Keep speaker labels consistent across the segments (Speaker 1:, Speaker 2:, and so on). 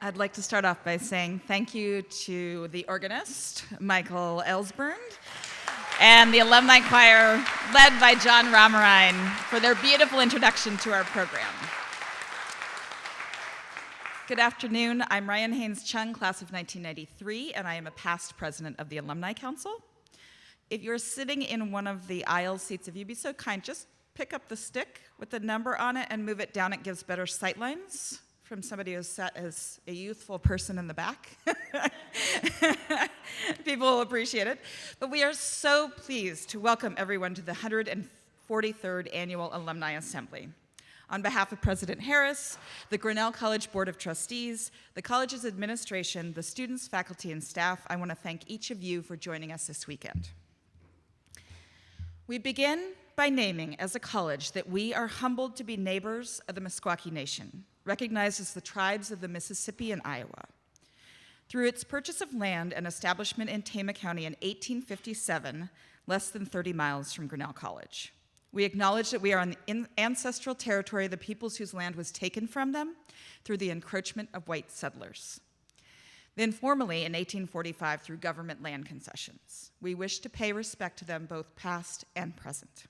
Speaker 1: I'd like to start off by saying thank you to the organist, Michael Ellsburn, and the alumni choir, led by John Ramarine, for their beautiful introduction to our program. Good afternoon. I'm Ryan Haynes Chung, class of 1993, and I am a past president of the Alumni Council. If you're sitting in one of the aisle seats, if you'd be so kind, just pick up the stick with the number on it and move it down. It gives better sight lines from somebody who's sat as a youthful person in the back. People will appreciate it. But we are so pleased to welcome everyone to the 143rd Annual Alumni Assembly. On behalf of President Harris, the Grinnell College Board of Trustees, the college's administration, the students, faculty, and staff, I want to thank each of you for joining us this weekend. We begin by naming as a college that we are humbled to be neighbors of the Meskwaki Nation, recognized as the tribes of the Mississippi and Iowa. Through its purchase of land and establishment in Tama County in 1857, less than 30 miles from Grinnell College. We acknowledge that we are on the ancestral territory of the peoples whose land was taken from them through the encroachment of white settlers. Then formally in 1845 through government land concessions. We wish to pay respect to them both past and present.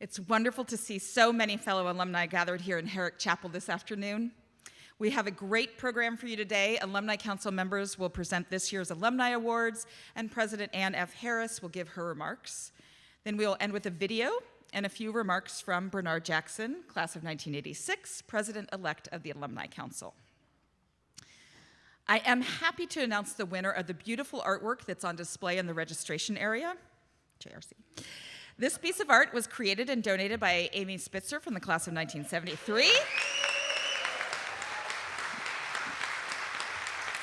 Speaker 1: It's wonderful to see so many fellow alumni gathered here in Herrick Chapel this afternoon. We have a great program for you today. Alumni Council members will present this year's Alumni Awards, and President Ann F. Harris will give her remarks. Then we will end with a video and a few remarks from Bernard Jackson, class of 1986, President-elect of the Alumni Council. I am happy to announce the winner of the beautiful artwork that's on display in the registration area, JRC. This piece of art was created and donated by Amy Spitzer from the class of 1973.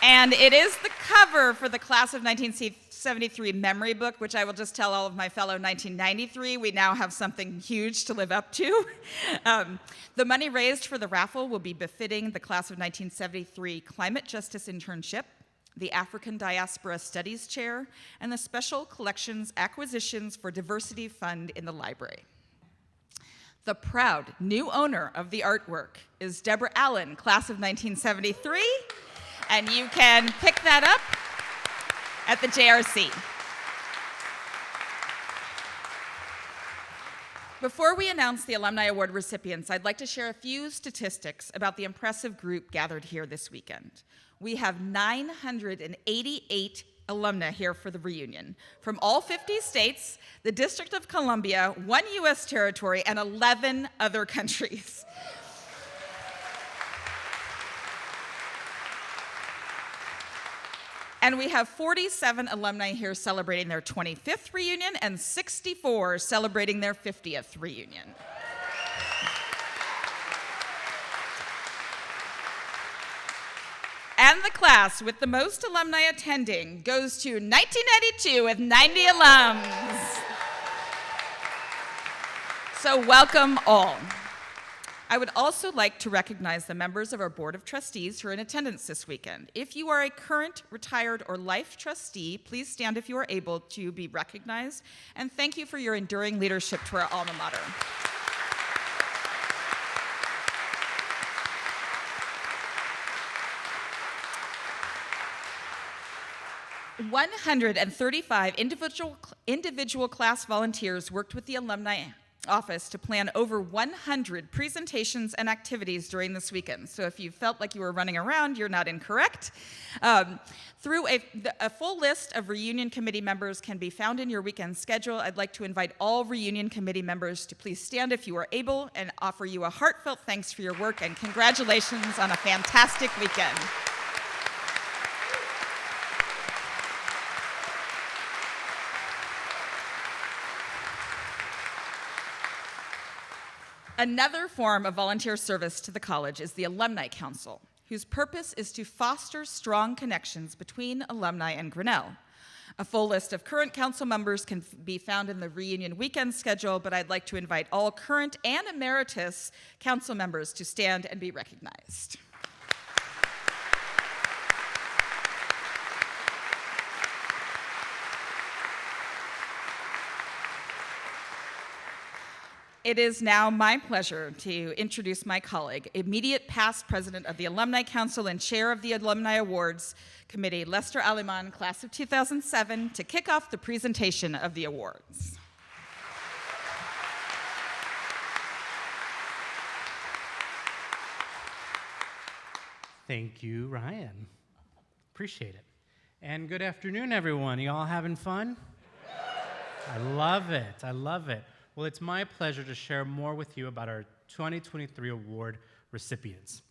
Speaker 1: And it is the cover for the class of 1973 memory book, which I will just tell all of my fellow 1993, we now have something huge to live up to. The money raised for the raffle will be befitting the class of 1973 Climate Justice Internship, the African Diaspora Studies Chair, and the Special Collections Acquisitions for Diversity Fund in the library. The proud new owner of the artwork is Deborah Allen, class of 1973, and you can pick that up at the JRC. Before we announce the Alumni Award recipients, I'd like to share a few statistics about the impressive group gathered here this weekend. We have 988 alumni here for the reunion from all 50 states, the District of Columbia, 1 U.S. territory, and 11 other countries. And we have 47 alumni here celebrating their 25th reunion and 64 celebrating their 50th reunion. And the class with the most alumni attending goes to 1992 with 90 alums. So welcome all. I would also like to recognize the members of our Board of Trustees who are in attendance this weekend. If you are a current, retired, or life trustee, please stand if you are able to be recognized, and thank you for your enduring leadership to our alma mater. "135 individual class volunteers worked with the Alumni Office to plan over 100 presentations and activities during this weekend. So if you felt like you were running around, you're not incorrect. Through a full list of reunion committee members can be found in your weekend schedule. I'd like to invite all reunion committee members to please stand if you are able and offer you a heartfelt thanks for your work and congratulations on a fantastic weekend. Another form of volunteer service to the college is the Alumni Council, whose purpose is to foster strong connections between alumni and Grinnell. A full list of current council members can be found in the reunion weekend schedule, but I'd like to invite all current and emeritus council members to stand and be recognized. It is now my pleasure to introduce my colleague, immediate past president of the Alumni Council and chair of the Alumni Awards Committee, Lester Aliman, class of 2007, to kick off the presentation of the awards.
Speaker 2: Thank you, Ryan. Appreciate it. And good afternoon, everyone. You all having fun? I love it. I love it. Well, it's my pleasure to share more with you about our 2023 award recipients.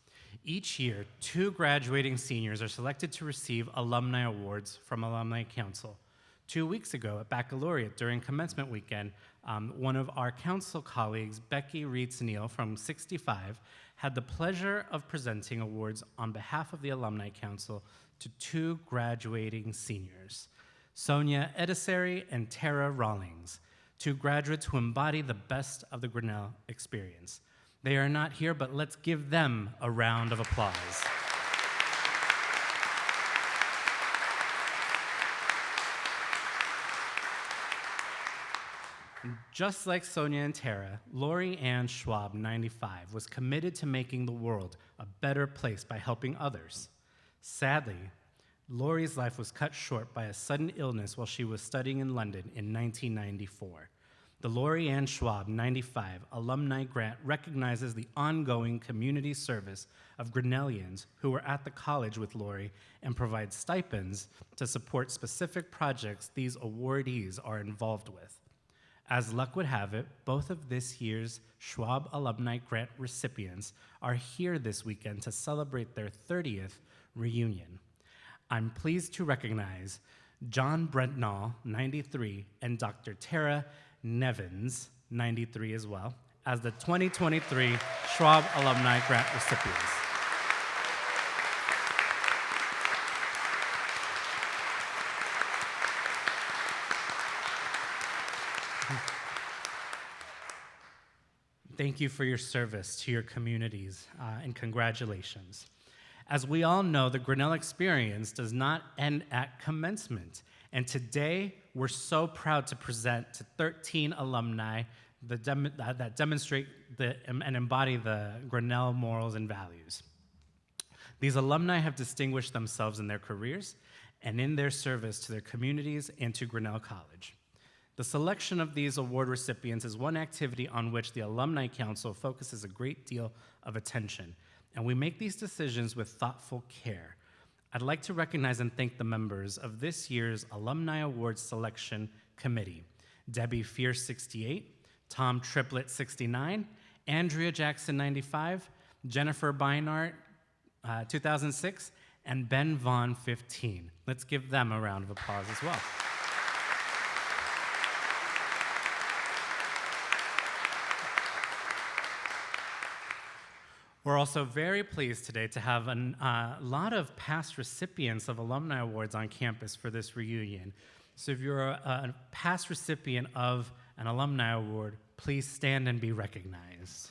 Speaker 2: Each year, 2 graduating seniors are selected to receive alumni awards from Alumni Council. 2 weeks ago at Baccalaureate during commencement weekend, one of our council colleagues, Becky Reeds-Neal from 65, had the pleasure of presenting awards on behalf of the Alumni Council to 2 graduating seniors, Sonia Edisari and Tara Rawlings, 2 graduates who embody the best of the Grinnell experience. They are not here, but let's give them a round of applause. Just like Sonia and Tara, Lori Ann Schwab, 95, was committed to making the world a better place by helping others. Sadly, Lori's life was cut short by a sudden illness while she was studying in London in 1994. The Lori Ann Schwab 95 Alumni Grant recognizes the ongoing community service of Grinnellians who were at the college with Lori and provides stipends to support specific projects these awardees are involved with. As luck would have it, both of this year's Schwab Alumni Grant recipients are here this weekend to celebrate their 30th reunion. I'm pleased to recognize John Brentnall, 93, and Dr. Tara Nevins, 93 as well, as the 2023 Schwab Alumni Grant recipients. Thank you for your service to your communities, and congratulations. As we all know, the Grinnell experience does not end at commencement. And today, we're so proud to present to 13 alumni that demonstrate and embody the Grinnell morals and values. These alumni have distinguished themselves in their careers and in their service to their communities and to Grinnell College. The selection of these award recipients is one activity on which the Alumni Council focuses a great deal of attention, and we make these decisions with thoughtful care. I'd like to recognize and thank the members of this year's Alumni Awards Selection Committee: Debbie Fierce, 68, Tom Triplett, 69, Andrea Jackson, 95, Jennifer Beinart, 2006, and Ben Vaughn, 15. Let's give them a round of applause as well. We're also very pleased today to have a lot of past recipients of alumni awards on campus for this reunion. So if you're a past recipient of an alumni award, please stand and be recognized.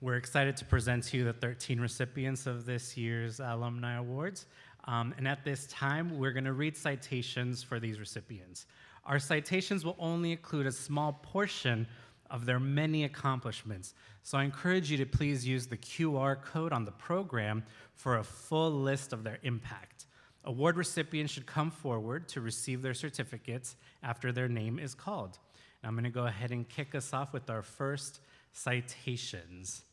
Speaker 2: We're excited to present to you the 13 recipients of this year's Alumni Awards. And at this time, we're going to read citations for these recipients. Our citations will only include a small portion of their many accomplishments. So I encourage you to please use the QR code on the program for a full list of their impact. Award recipients should come forward to receive their certificates after their name is called. And I'm going to go ahead and kick us off with our first citations.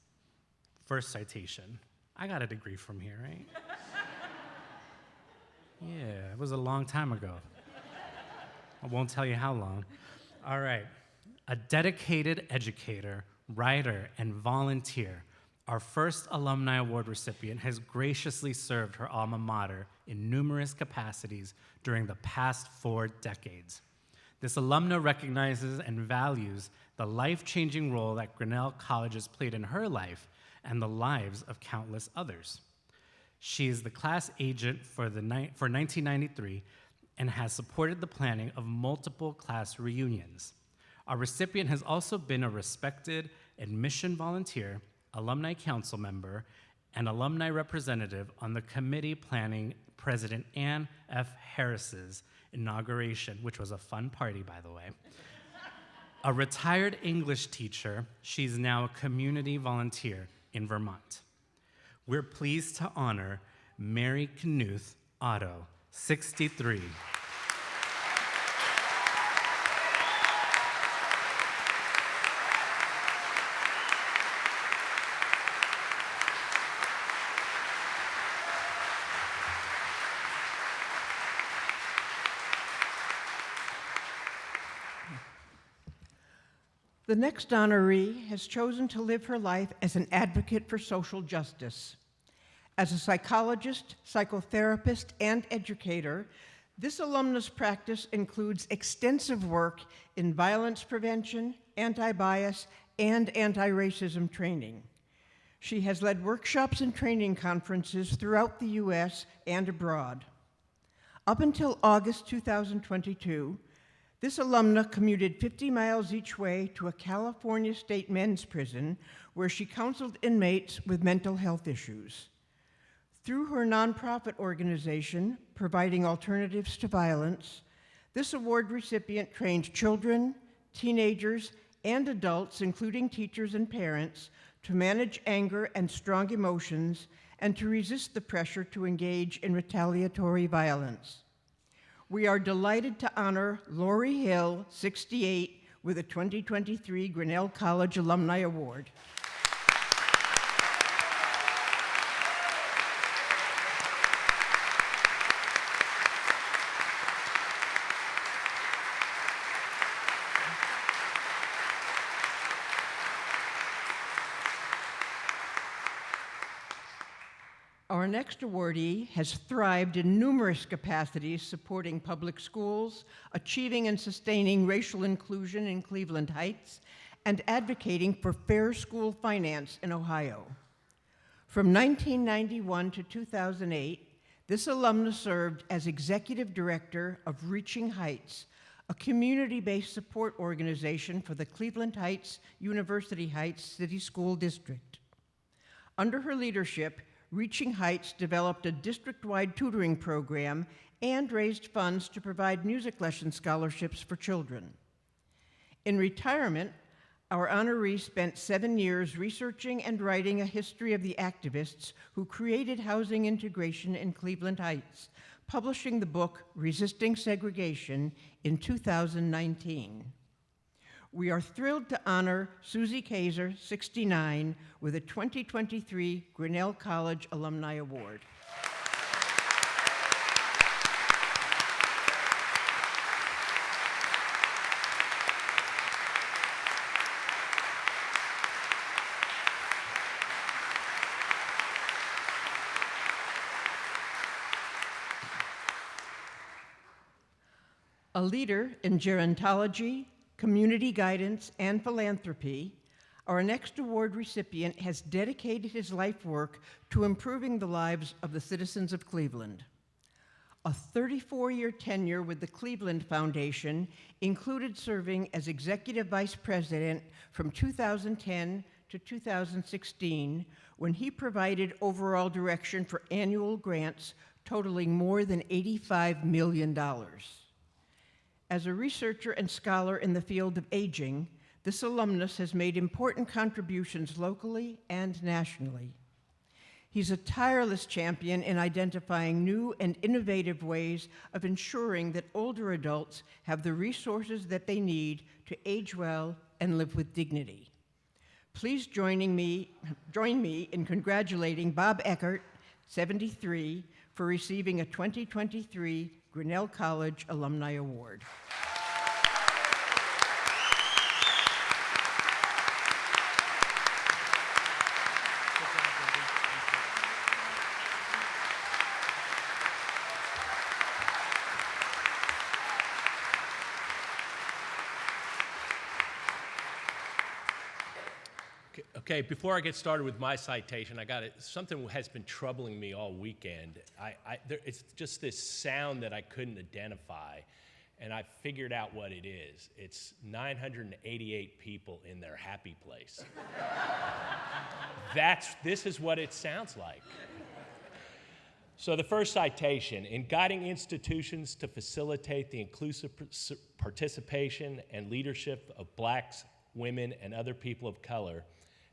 Speaker 2: First citation. I got a degree from here, right? Yeah, it was a long time ago. I won't tell you how long. All right. A dedicated educator, writer, and volunteer, our first Alumni Award recipient has graciously served her alma mater in numerous capacities during the past 4 decades. This alumna recognizes and values the life-changing role that Grinnell College has played in her life and the lives of countless others. She is the class agent for 1993 and has supported the planning of multiple class reunions. Our recipient has also been a respected admission volunteer, alumni council member, and alumni representative on the committee planning President Ann F. Harris's inauguration, which was a fun party, by the way. A retired English teacher, she's now a community volunteer in Vermont. We're pleased to honor Mary Knuth Otto, 63.
Speaker 3: The next honoree has chosen to live her life as an advocate for social justice. As a psychologist, psychotherapist, and educator, this alumnus practice includes extensive work in violence prevention, anti-bias, and anti-racism training. She has led workshops and training conferences throughout the U.S. and abroad. Up until August 2022, this alumna commuted 50 miles each way to a California state men's prison where she counseled inmates with mental health issues. Through her nonprofit organization, Providing Alternatives to Violence, this award recipient trained children, teenagers, and adults, including teachers and parents, to manage anger and strong emotions and to resist the pressure to engage in retaliatory violence. We are delighted to honor Lori Hill, 68, with a 2023 Grinnell College Alumni Award. Our next awardee has thrived in numerous capacities supporting public schools, achieving and sustaining racial inclusion in Cleveland Heights, and advocating for fair school finance in Ohio. From 1991 to 2008, this alumna served as executive director of Reaching Heights, a community-based support organization for the Cleveland Heights, University Heights City School District. Under her leadership, Reaching Heights developed a district-wide tutoring program and raised funds to provide music lesson scholarships for children. In retirement, our honoree spent 7 years researching and writing a history of the activists who created housing integration in Cleveland Heights, publishing the book Resisting Segregation in 2019. We are thrilled to honor Susie Kaiser, 69, with a 2023 Grinnell College Alumni Award. A leader in gerontology, community guidance, and philanthropy, our next award recipient has dedicated his life work to improving the lives of the citizens of Cleveland. A 34-year tenure with the Cleveland Foundation included serving as executive vice president from 2010 to 2016, when he provided overall direction for annual grants totaling more than $85 million. As a researcher and scholar in the field of aging, this alumnus has made important contributions locally and nationally. He's a tireless champion in identifying new and innovative ways of ensuring that older adults have the resources that they need to age well and live with dignity. Please join me in congratulating Bob Eckert, 73, for receiving a 2023 Grinnell College Alumni Award.
Speaker 4: Okay, before I get started with my citation, something has been troubling me all weekend. It's just this sound that I couldn't identify. and I figured out what it is. It's 988 people in their happy place. This is what it sounds like. So the first citation, in guiding institutions to facilitate the inclusive participation and leadership of blacks, women, and other people of color,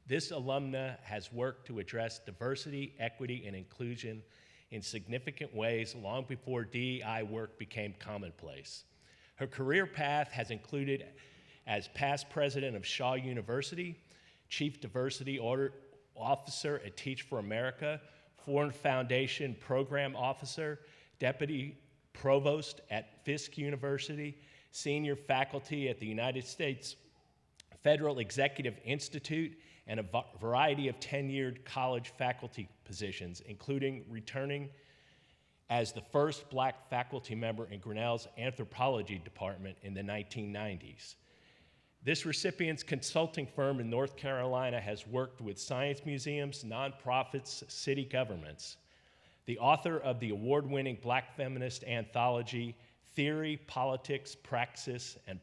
Speaker 4: this alumna has worked to address diversity, equity, and inclusion in significant ways long before DEI work became commonplace. Her career path has included as past president of Shaw University, chief diversity officer at Teach for America, Foreign Foundation Program Officer, Deputy Provost at Fisk University, Senior Faculty at the United States Federal Executive Institute, and a variety of tenured college faculty positions, including returning as the first black faculty member in Grinnell's anthropology department in the 1990s. This recipient's consulting firm in North Carolina has worked with science museums, nonprofits, city governments. The author of the award-winning Black feminist anthology, Theory, Politics, Praxis, and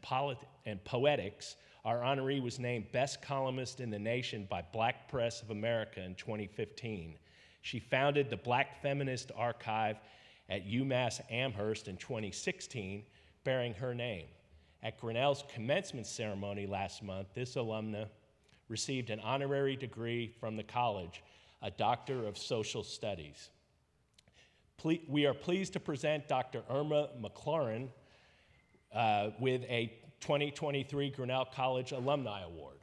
Speaker 4: Poetics, our honoree was named Best Columnist in the Nation by Black Press of America in 2015. She founded the Black Feminist Archive at UMass Amherst in 2016, bearing her name. At Grinnell's commencement ceremony last month, this alumna received an honorary degree from the college, a Doctor of Social Studies. We are pleased to present Dr. Irma McLaurin with a 2023 Grinnell College Alumni Award.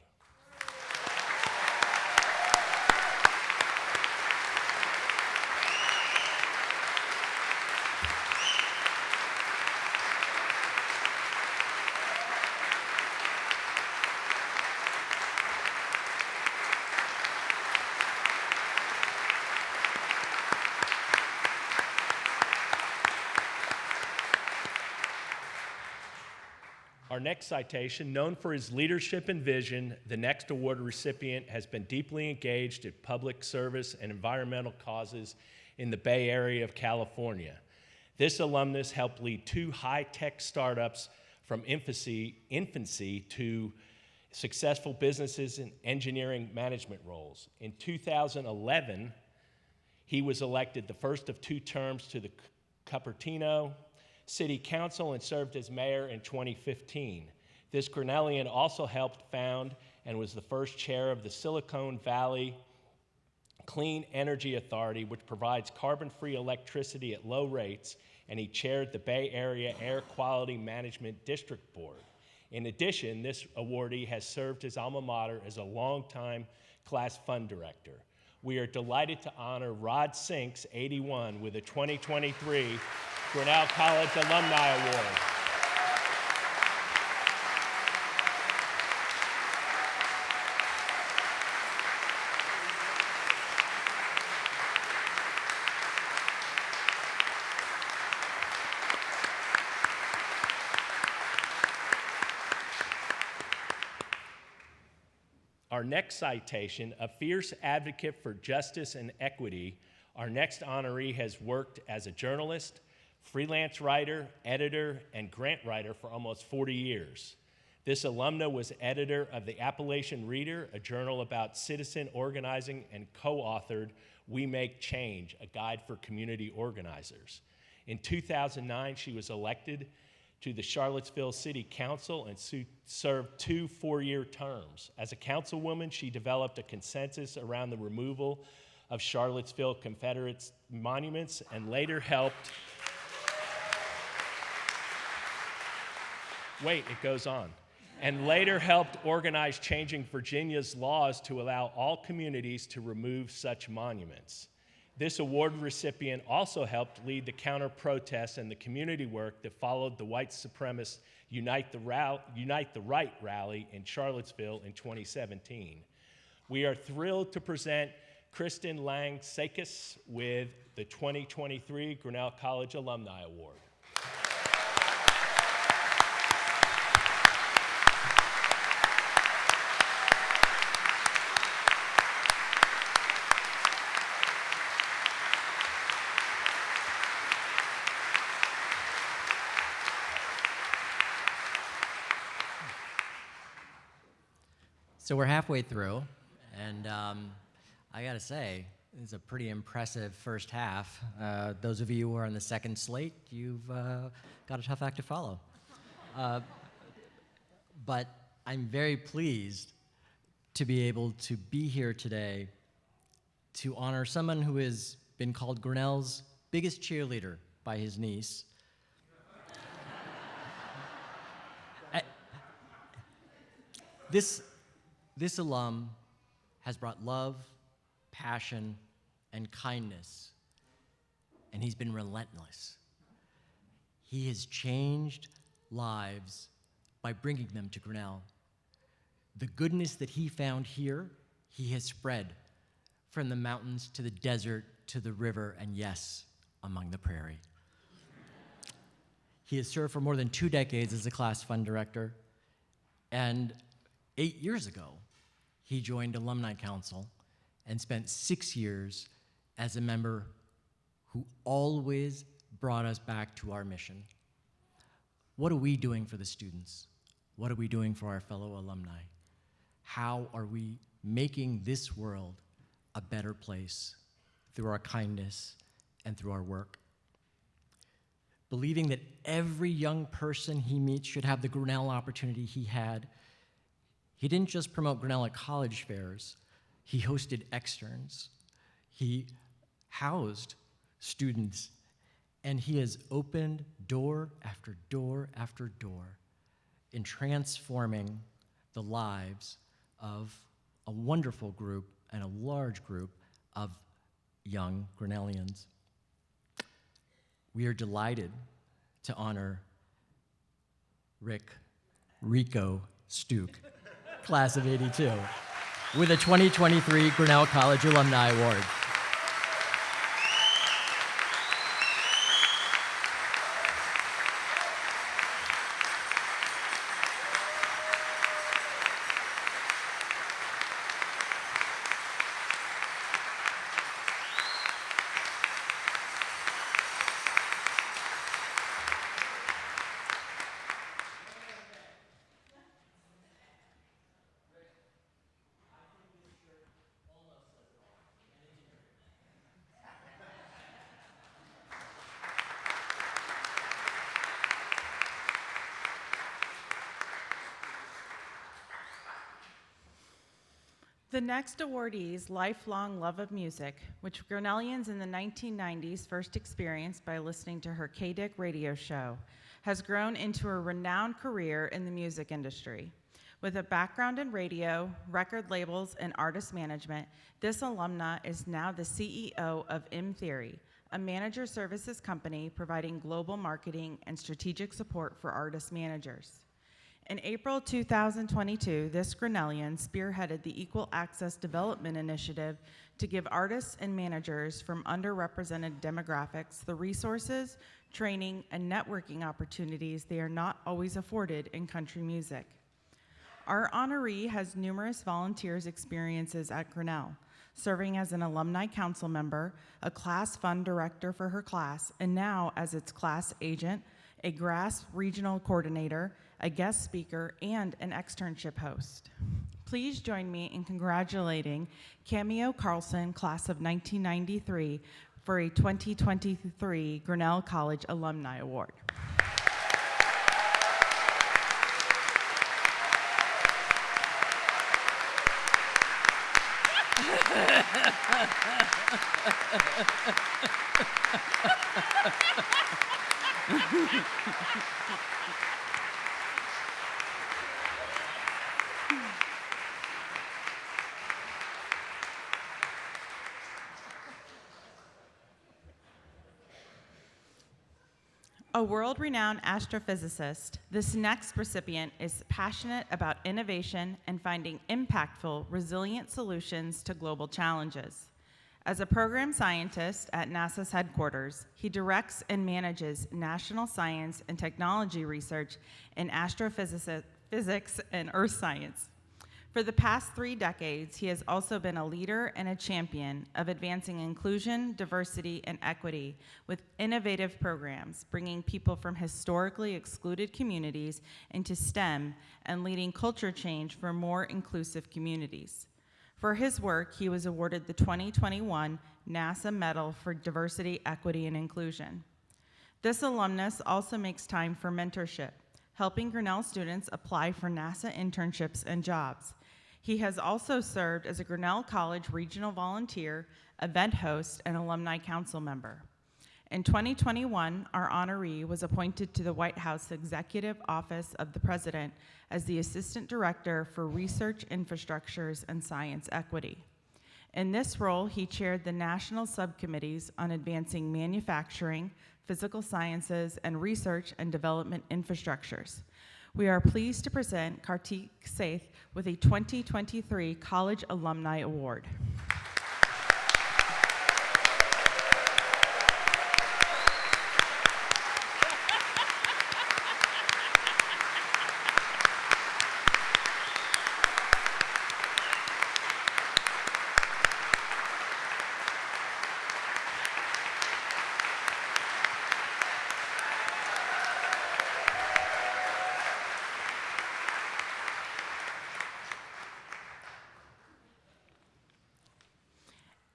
Speaker 4: Our next citation, known for his leadership and vision, the next award recipient has been deeply engaged in public service and environmental causes in the Bay Area of California. This alumnus helped lead 2 high-tech startups from infancy to successful businesses in engineering management roles. In 2011, he was elected the first of 2 terms to the Cupertino City Council and served as mayor in 2015. This Grinnellian also helped found and was the first chair of the Silicon Valley Clean Energy Authority, which provides carbon-free electricity at low rates, and he chaired the Bay Area Air Quality Management District Board. In addition, this awardee has served his alma mater as a longtime class fund director. We are delighted to honor Rod Sinks, 81, with a 2023 Grinnell College Alumni Award. Our next citation, a fierce advocate for justice and equity, our next honoree has worked as a journalist, freelance writer, editor, and grant writer for almost 40 years. This alumna was editor of the Appalachian Reader, a journal about citizen organizing, and co-authored We Make Change, a guide for community organizers. In 2009, she was elected to the Charlottesville City Council and served 2 4-year terms. As a councilwoman, she developed a consensus around the removal of Charlottesville Confederate monuments and later helped it goes on. And later helped organize changing Virginia's laws to allow all communities to remove such monuments. This award recipient also helped lead the counter-protests and the community work that followed the white supremacist Unite the Right rally in Charlottesville in 2017. We are thrilled to present Kristen Lang-Sakis with the 2023 Grinnell College Alumni Award.
Speaker 5: So we're halfway through, and I gotta say, it's a pretty impressive first half. Those of you who are on the second slate, you've got a tough act to follow. But I'm very pleased to be able to be here today to honor someone who has been called Grinnell's biggest cheerleader by his niece. This alum has brought love, passion, and kindness, and he's been relentless. He has changed lives by bringing them to Grinnell. The goodness that he found here, he has spread from the mountains to the desert to the river, and yes, among the prairie. He has served for more than 2 decades as a class fund director, and 8 years ago, he joined Alumni Council and spent 6 years as a member who always brought us back to our mission. What are we doing for the students? What are we doing for our fellow alumni? How are we making this world a better place through our kindness and through our work? Believing that every young person he meets should have the Grinnell opportunity he had, he didn't just promote Grinnell at college fairs, he hosted externs, he housed students, and he has opened door after door after door in transforming the lives of a wonderful group and a large group of young Grinnellians. We are delighted to honor Rico Stuke, class of '82, with a 2023 Grinnell College Alumni Award.
Speaker 6: The next awardee's lifelong love of music, which Grinnellians in the 1990s first experienced by listening to her KDIC radio show, has grown into a renowned career in the music industry. With a background in radio, record labels, and artist management, this alumna is now the CEO of M Theory, a manager services company providing global marketing and strategic support for artist managers. In April 2022, this Grinnellian spearheaded the Equal Access Development Initiative to give artists and managers from underrepresented demographics the resources, training, and networking opportunities they are not always afforded in country music. Our honoree has numerous volunteers experiences at Grinnell, serving as an alumni council member, a class fund director for her class, and now as its class agent, a GRASP regional coordinator, a guest speaker, and an externship host. Please join me in congratulating Cameo Carlson, class of 1993, for a 2023 Grinnell College Alumni Award. A world-renowned astrophysicist, this next recipient is passionate about innovation and finding impactful, resilient solutions to global challenges. As a program scientist at NASA's headquarters, he directs and manages national science and technology research in astrophysics and earth science. For the past 3 decades, he has also been a leader and a champion of advancing inclusion, diversity, and equity with innovative programs, bringing people from historically excluded communities into STEM and leading culture change for more inclusive communities. For his work, he was awarded the 2021 NASA Medal for Diversity, Equity, and Inclusion. This alumnus also makes time for mentorship, helping Grinnell students apply for NASA internships and jobs. He has also served as a Grinnell College regional volunteer, event host, and alumni council member. In 2021, our honoree was appointed to the White House Executive Office of the President as the Assistant Director for Research Infrastructures and Science Equity. In this role, he chaired the national subcommittees on advancing manufacturing, physical sciences, and research and development infrastructures. We are pleased to present Kartik Seth with a 2023 College Alumni Award.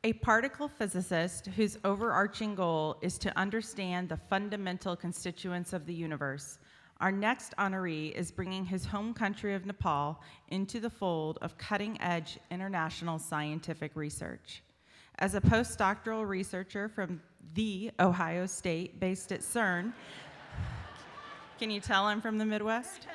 Speaker 6: A particle physicist whose overarching goal is to understand the fundamental constituents of the universe, our next honoree is bringing his home country of Nepal into the fold of cutting-edge international scientific research. As a postdoctoral researcher from the Ohio State, based at CERN, can you tell I'm from the Midwest?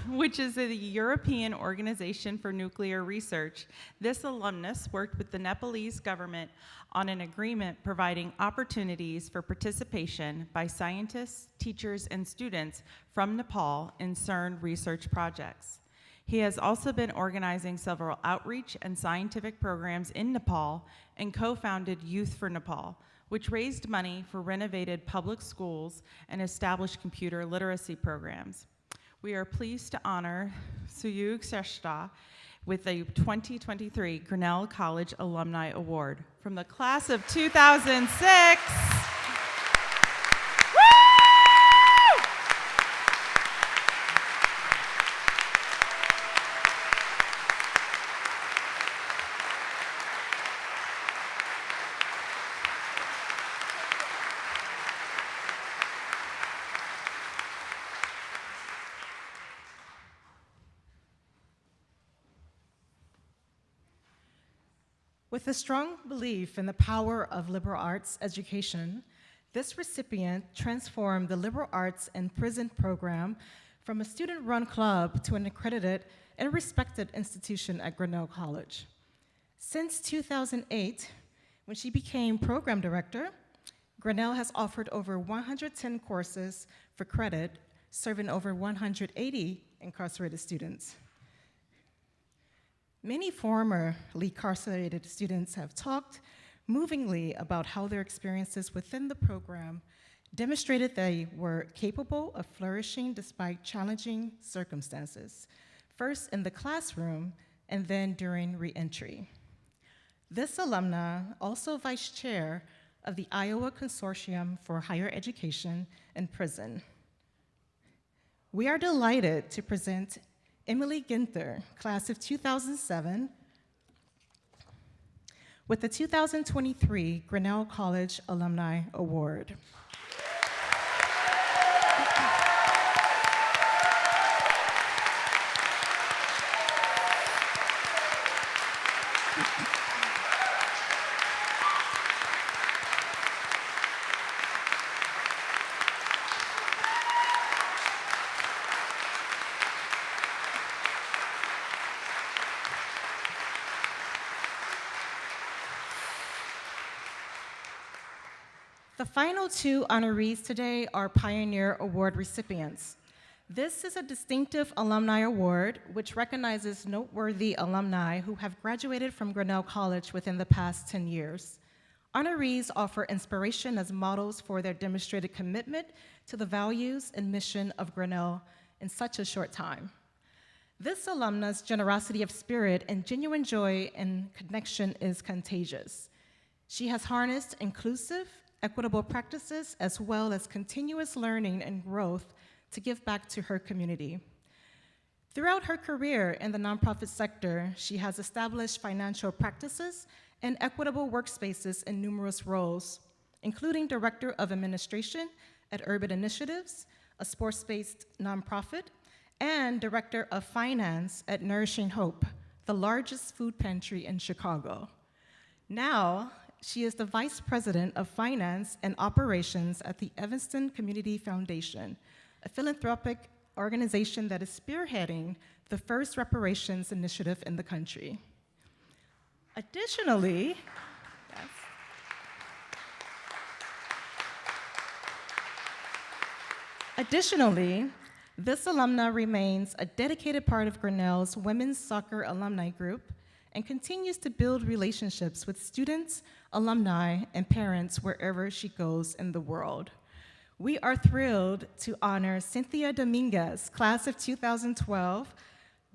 Speaker 6: Which is the European Organization for Nuclear Research. This alumnus worked with the Nepalese government on an agreement providing opportunities for participation by scientists, teachers, and students from Nepal in CERN research projects. He has also been organizing several outreach and scientific programs in Nepal and co-founded Youth for Nepal, which raised money for renovated public schools and established computer literacy programs. We are pleased to honor Suyug Shrestha with the 2023 Grinnell College Alumni Award from the class of 2006.
Speaker 7: With a strong belief in the power of liberal arts education, this recipient transformed the liberal arts and prison program from a student-run club to an accredited and respected institution at Grinnell College. Since 2008, when she became program director, Grinnell has offered over 110 courses for credit, serving over 180 incarcerated students. Many formerly incarcerated students have talked movingly about how their experiences within the program demonstrated they were capable of flourishing despite challenging circumstances, first in the classroom and then during re-entry. This alumna, also vice chair of the Iowa Consortium for Higher Education and Prison. We are delighted to present Emily Ginther, class of 2007, with the 2023 Grinnell College Alumni Award. The final two honorees today are Pioneer Award recipients. This is a distinctive alumni award which recognizes noteworthy alumni who have graduated from Grinnell College within the past 10 years. Honorees offer inspiration as models for their demonstrated commitment to the values and mission of Grinnell in such a short time. This alumna's generosity of spirit and genuine joy and connection is contagious. She has harnessed inclusive, equitable practices as well as continuous learning and growth to give back to her community. Throughout her career in the nonprofit sector, she has established financial practices and equitable workspaces in numerous roles, including Director of Administration at Urban Initiatives, a sports-based nonprofit, and Director of Finance at Nourishing Hope, the largest food pantry in Chicago. Now, she is the Vice President of Finance and Operations at the Evanston Community Foundation, a philanthropic organization that is spearheading the first reparations initiative in the country. Additionally, this alumna remains a dedicated part of Grinnell's women's soccer alumni group and continues to build relationships with students, alumni, and parents wherever she goes in the world. We are thrilled to honor Cynthia Dominguez, class of 2012,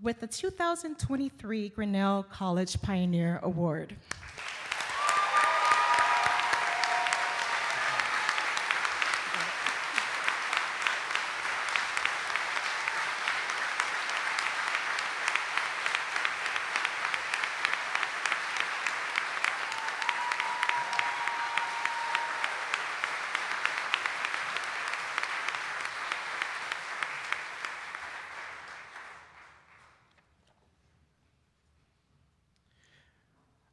Speaker 7: with the 2023 Grinnell College Pioneer Award.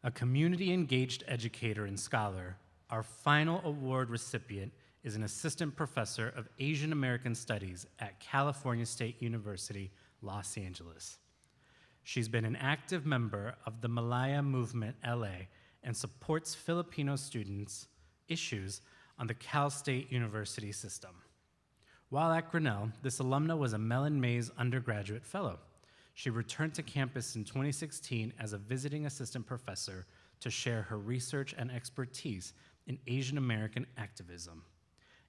Speaker 2: A community-engaged educator and scholar, our final award recipient is an assistant professor of Asian American Studies at California State University, Los Angeles. She's been an active member of the Malaya Movement LA and supports Filipino students' issues on the Cal State University system. While at Grinnell, this alumna was a Mellon Mays undergraduate fellow. She returned to campus in 2016 as a visiting assistant professor to share her research and expertise in Asian American activism.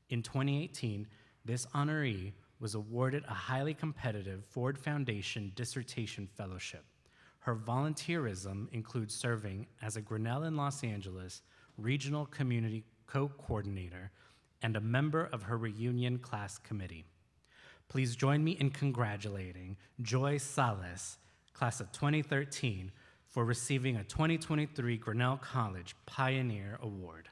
Speaker 2: In 2018, this honoree was awarded a highly competitive Ford Foundation Dissertation Fellowship. Her volunteerism includes serving as a Grinnell in Los Angeles Regional Community Co-Coordinator and a member of her reunion class committee. Please join me in congratulating Joy Salas, class of 2013, for receiving a 2023 Grinnell College Pioneer Award.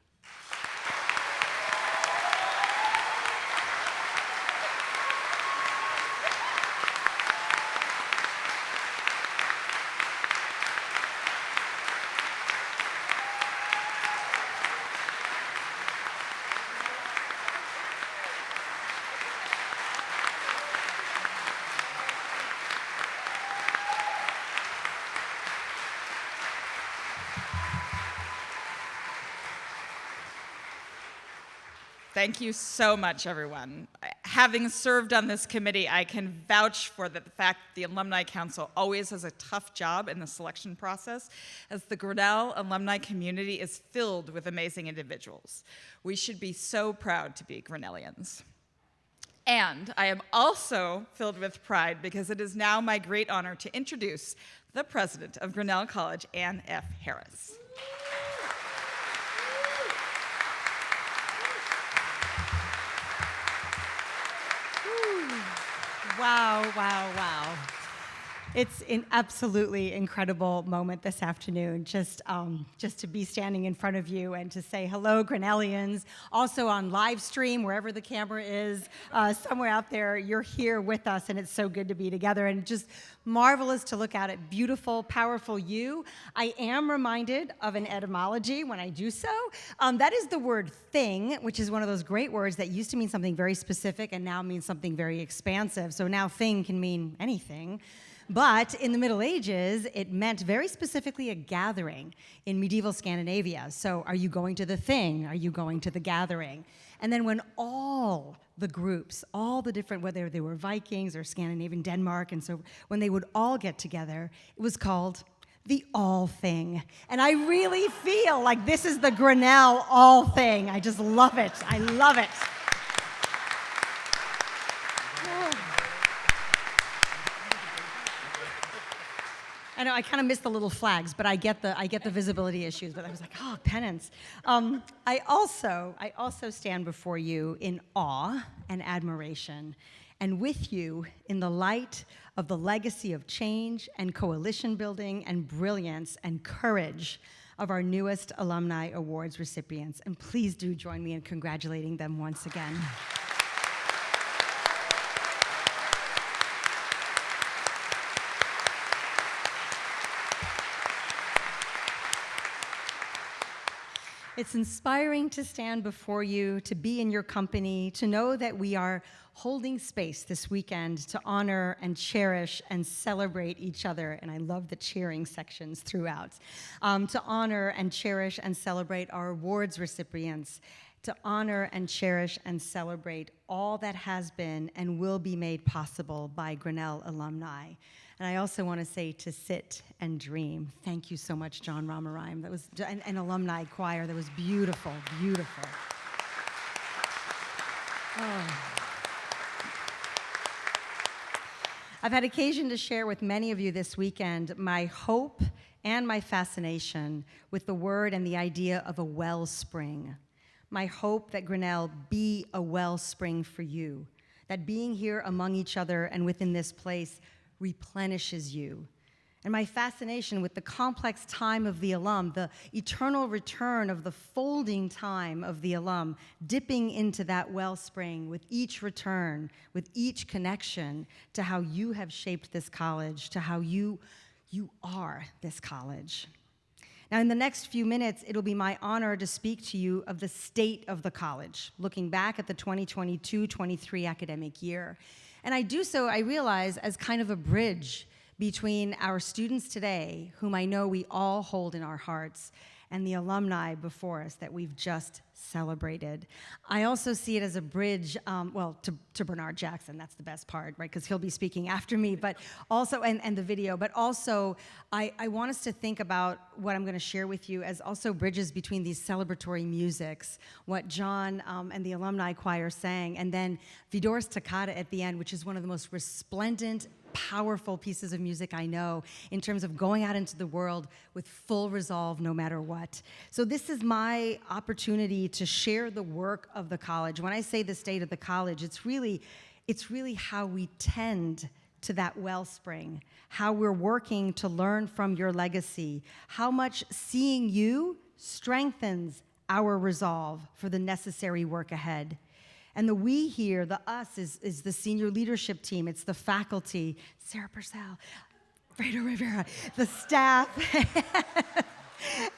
Speaker 1: Thank you so much, everyone. Having served on this committee, I can vouch for the fact the Alumni Council always has a tough job in the selection process, as the Grinnell alumni community is filled with amazing individuals. We should be so proud to be Grinnellians. And I am also filled with pride because it is now my great honor to introduce the president of Grinnell College, Ann F. Harris.
Speaker 8: Wow, wow, wow. It's an absolutely incredible moment this afternoon, just to be standing in front of you and to say hello, Grinnellians. Also on live stream, wherever the camera is, somewhere out there, you're here with us, and it's so good to be together, and just marvelous to look at it. Beautiful, powerful you. I am reminded of an etymology when I do so. That is the word thing, which is one of those great words that used to mean something very specific and now means something very expansive. So now thing can mean anything. But in the Middle Ages, it meant very specifically a gathering in medieval Scandinavia. So are you going to the thing? Are you going to the gathering? And then when all the groups, all the different, whether they were Vikings or Scandinavian, Denmark, and so when they would all get together, it was called the all thing. And I really feel like this is the Grinnell all thing. I just love it. I love it. I know I kind of missed the little flags, but I get the visibility issues. But I was like, oh, penance. I also stand before you in awe and admiration, and with you in the light of the legacy of change and coalition building and brilliance and courage of our newest Alumni Awards recipients. And please do join me in congratulating them once again. It's inspiring to stand before you, to be in your company, to know that we are holding space this weekend to honor and cherish and celebrate each other. And I love the cheering sections throughout. To honor and cherish and celebrate our awards recipients, to honor and cherish and celebrate all that has been and will be made possible by Grinnell alumni. And I also want to say to sit and dream. Thank you so much, John Ramarime. That was an alumni choir. That was beautiful, beautiful. Oh. I've had occasion to share with many of you this weekend my hope and my fascination with the word and the idea of a wellspring. My hope that Grinnell be a wellspring for you, that being here among each other and within this place replenishes you. And my fascination with the complex time of the alum, the eternal return of the folding time of the alum, dipping into that wellspring with each return, with each connection to how you have shaped this college, to how you are this college. Now, in the next few minutes, it'll be my honor to speak to you of the state of the college, looking back at the 2022-23 academic year. And I do so, I realize, as kind of a bridge between our students today, whom I know we all hold in our hearts, and the alumni before us that we've just celebrated. I also see it as a bridge, to Bernard Jackson. That's the best part, right? Because he'll be speaking after me, but also, and the video, but also I want us to think about what I'm going to share with you as also bridges between these celebratory musics, what John and the alumni choir sang, and then Vidor's Toccata at the end, which is one of the most resplendent, powerful pieces of music I know in terms of going out into the world with full resolve no matter what. So this is my opportunity to share the work of the college. When I say the state of the college, it's really how we tend to that wellspring, how we're working to learn from your legacy, how much seeing you strengthens our resolve for the necessary work ahead. And the we here, the us, is the senior leadership team. It's the faculty, Sarah Purcell, Fredo Rivera, the staff,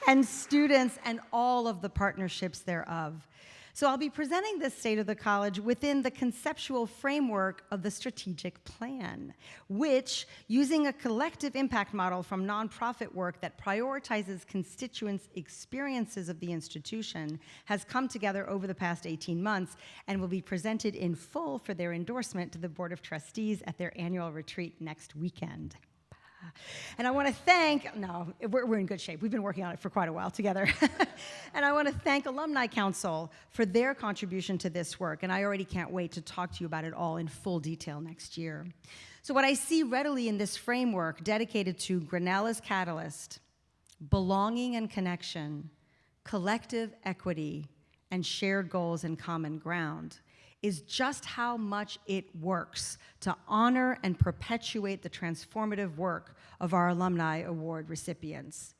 Speaker 8: and students, and all of the partnerships thereof. So I'll be presenting this state of the college within the conceptual framework of the strategic plan, which, using a collective impact model from nonprofit work that prioritizes constituents' experiences of the institution, has come together over the past 18 months and will be presented in full for their endorsement to the Board of Trustees at their annual retreat next weekend. And I want to thank, we're in good shape. We've been working on it for quite a while together. And I want to thank Alumni Council for their contribution to this work. And I already can't wait to talk to you about it all in full detail next year. So what I see readily in this framework dedicated to Grinnell as catalyst, belonging and connection, collective equity, and shared goals and common ground is just how much it works to honor and perpetuate the transformative work of our Alumni Award recipients.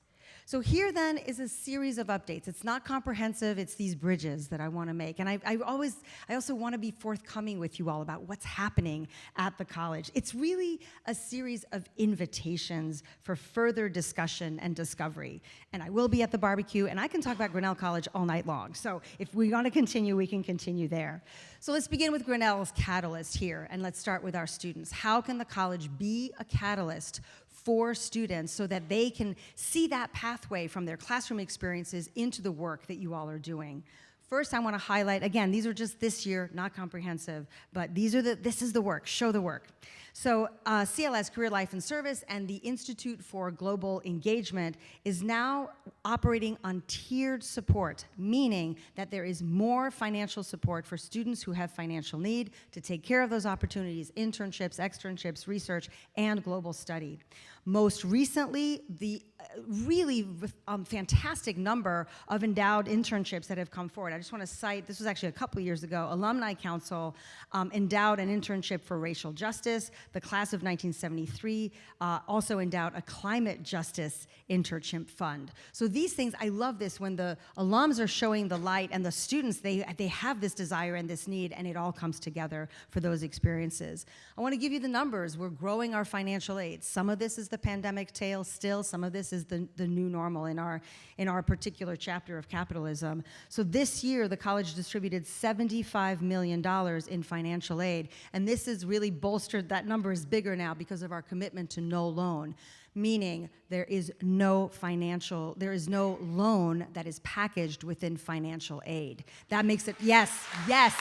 Speaker 8: So here then is a series of updates. It's not comprehensive, it's these bridges that I want to make. And I also want to be forthcoming with you all about what's happening at the college. It's really a series of invitations for further discussion and discovery. And I will be at the barbecue, and I can talk about Grinnell College all night long. So if we want to continue, we can continue there. So let's begin with Grinnell's catalyst here, and let's start with our students. How can the college be a catalyst for students so that they can see that pathway from their classroom experiences into the work that you all are doing? First, I want to highlight, again, these are just this year, not comprehensive, but this is the work, show the work. So CLS, Career Life and Service, and the Institute for Global Engagement is now operating on tiered support, meaning that there is more financial support for students who have financial need to take care of those opportunities, internships, externships, research, and global study. Most recently, the really fantastic number of endowed internships that have come forward. I just want to cite, this was actually a couple of years ago, Alumni Council endowed an internship for racial justice. The class of 1973 also endowed a climate justice internship fund. So these things, I love this when the alums are showing the light and the students, they have this desire and this need, and it all comes together for those experiences. I want to give you the numbers. We're growing our financial aid. Some of this is the pandemic tale still, some of this is the new normal in our particular chapter of capitalism. So this year, the college distributed $75 million in financial aid, and this is really bolstered, that number is bigger now because of our commitment to no loan, meaning there is no loan that is packaged within financial aid. That makes it, yes. Yes.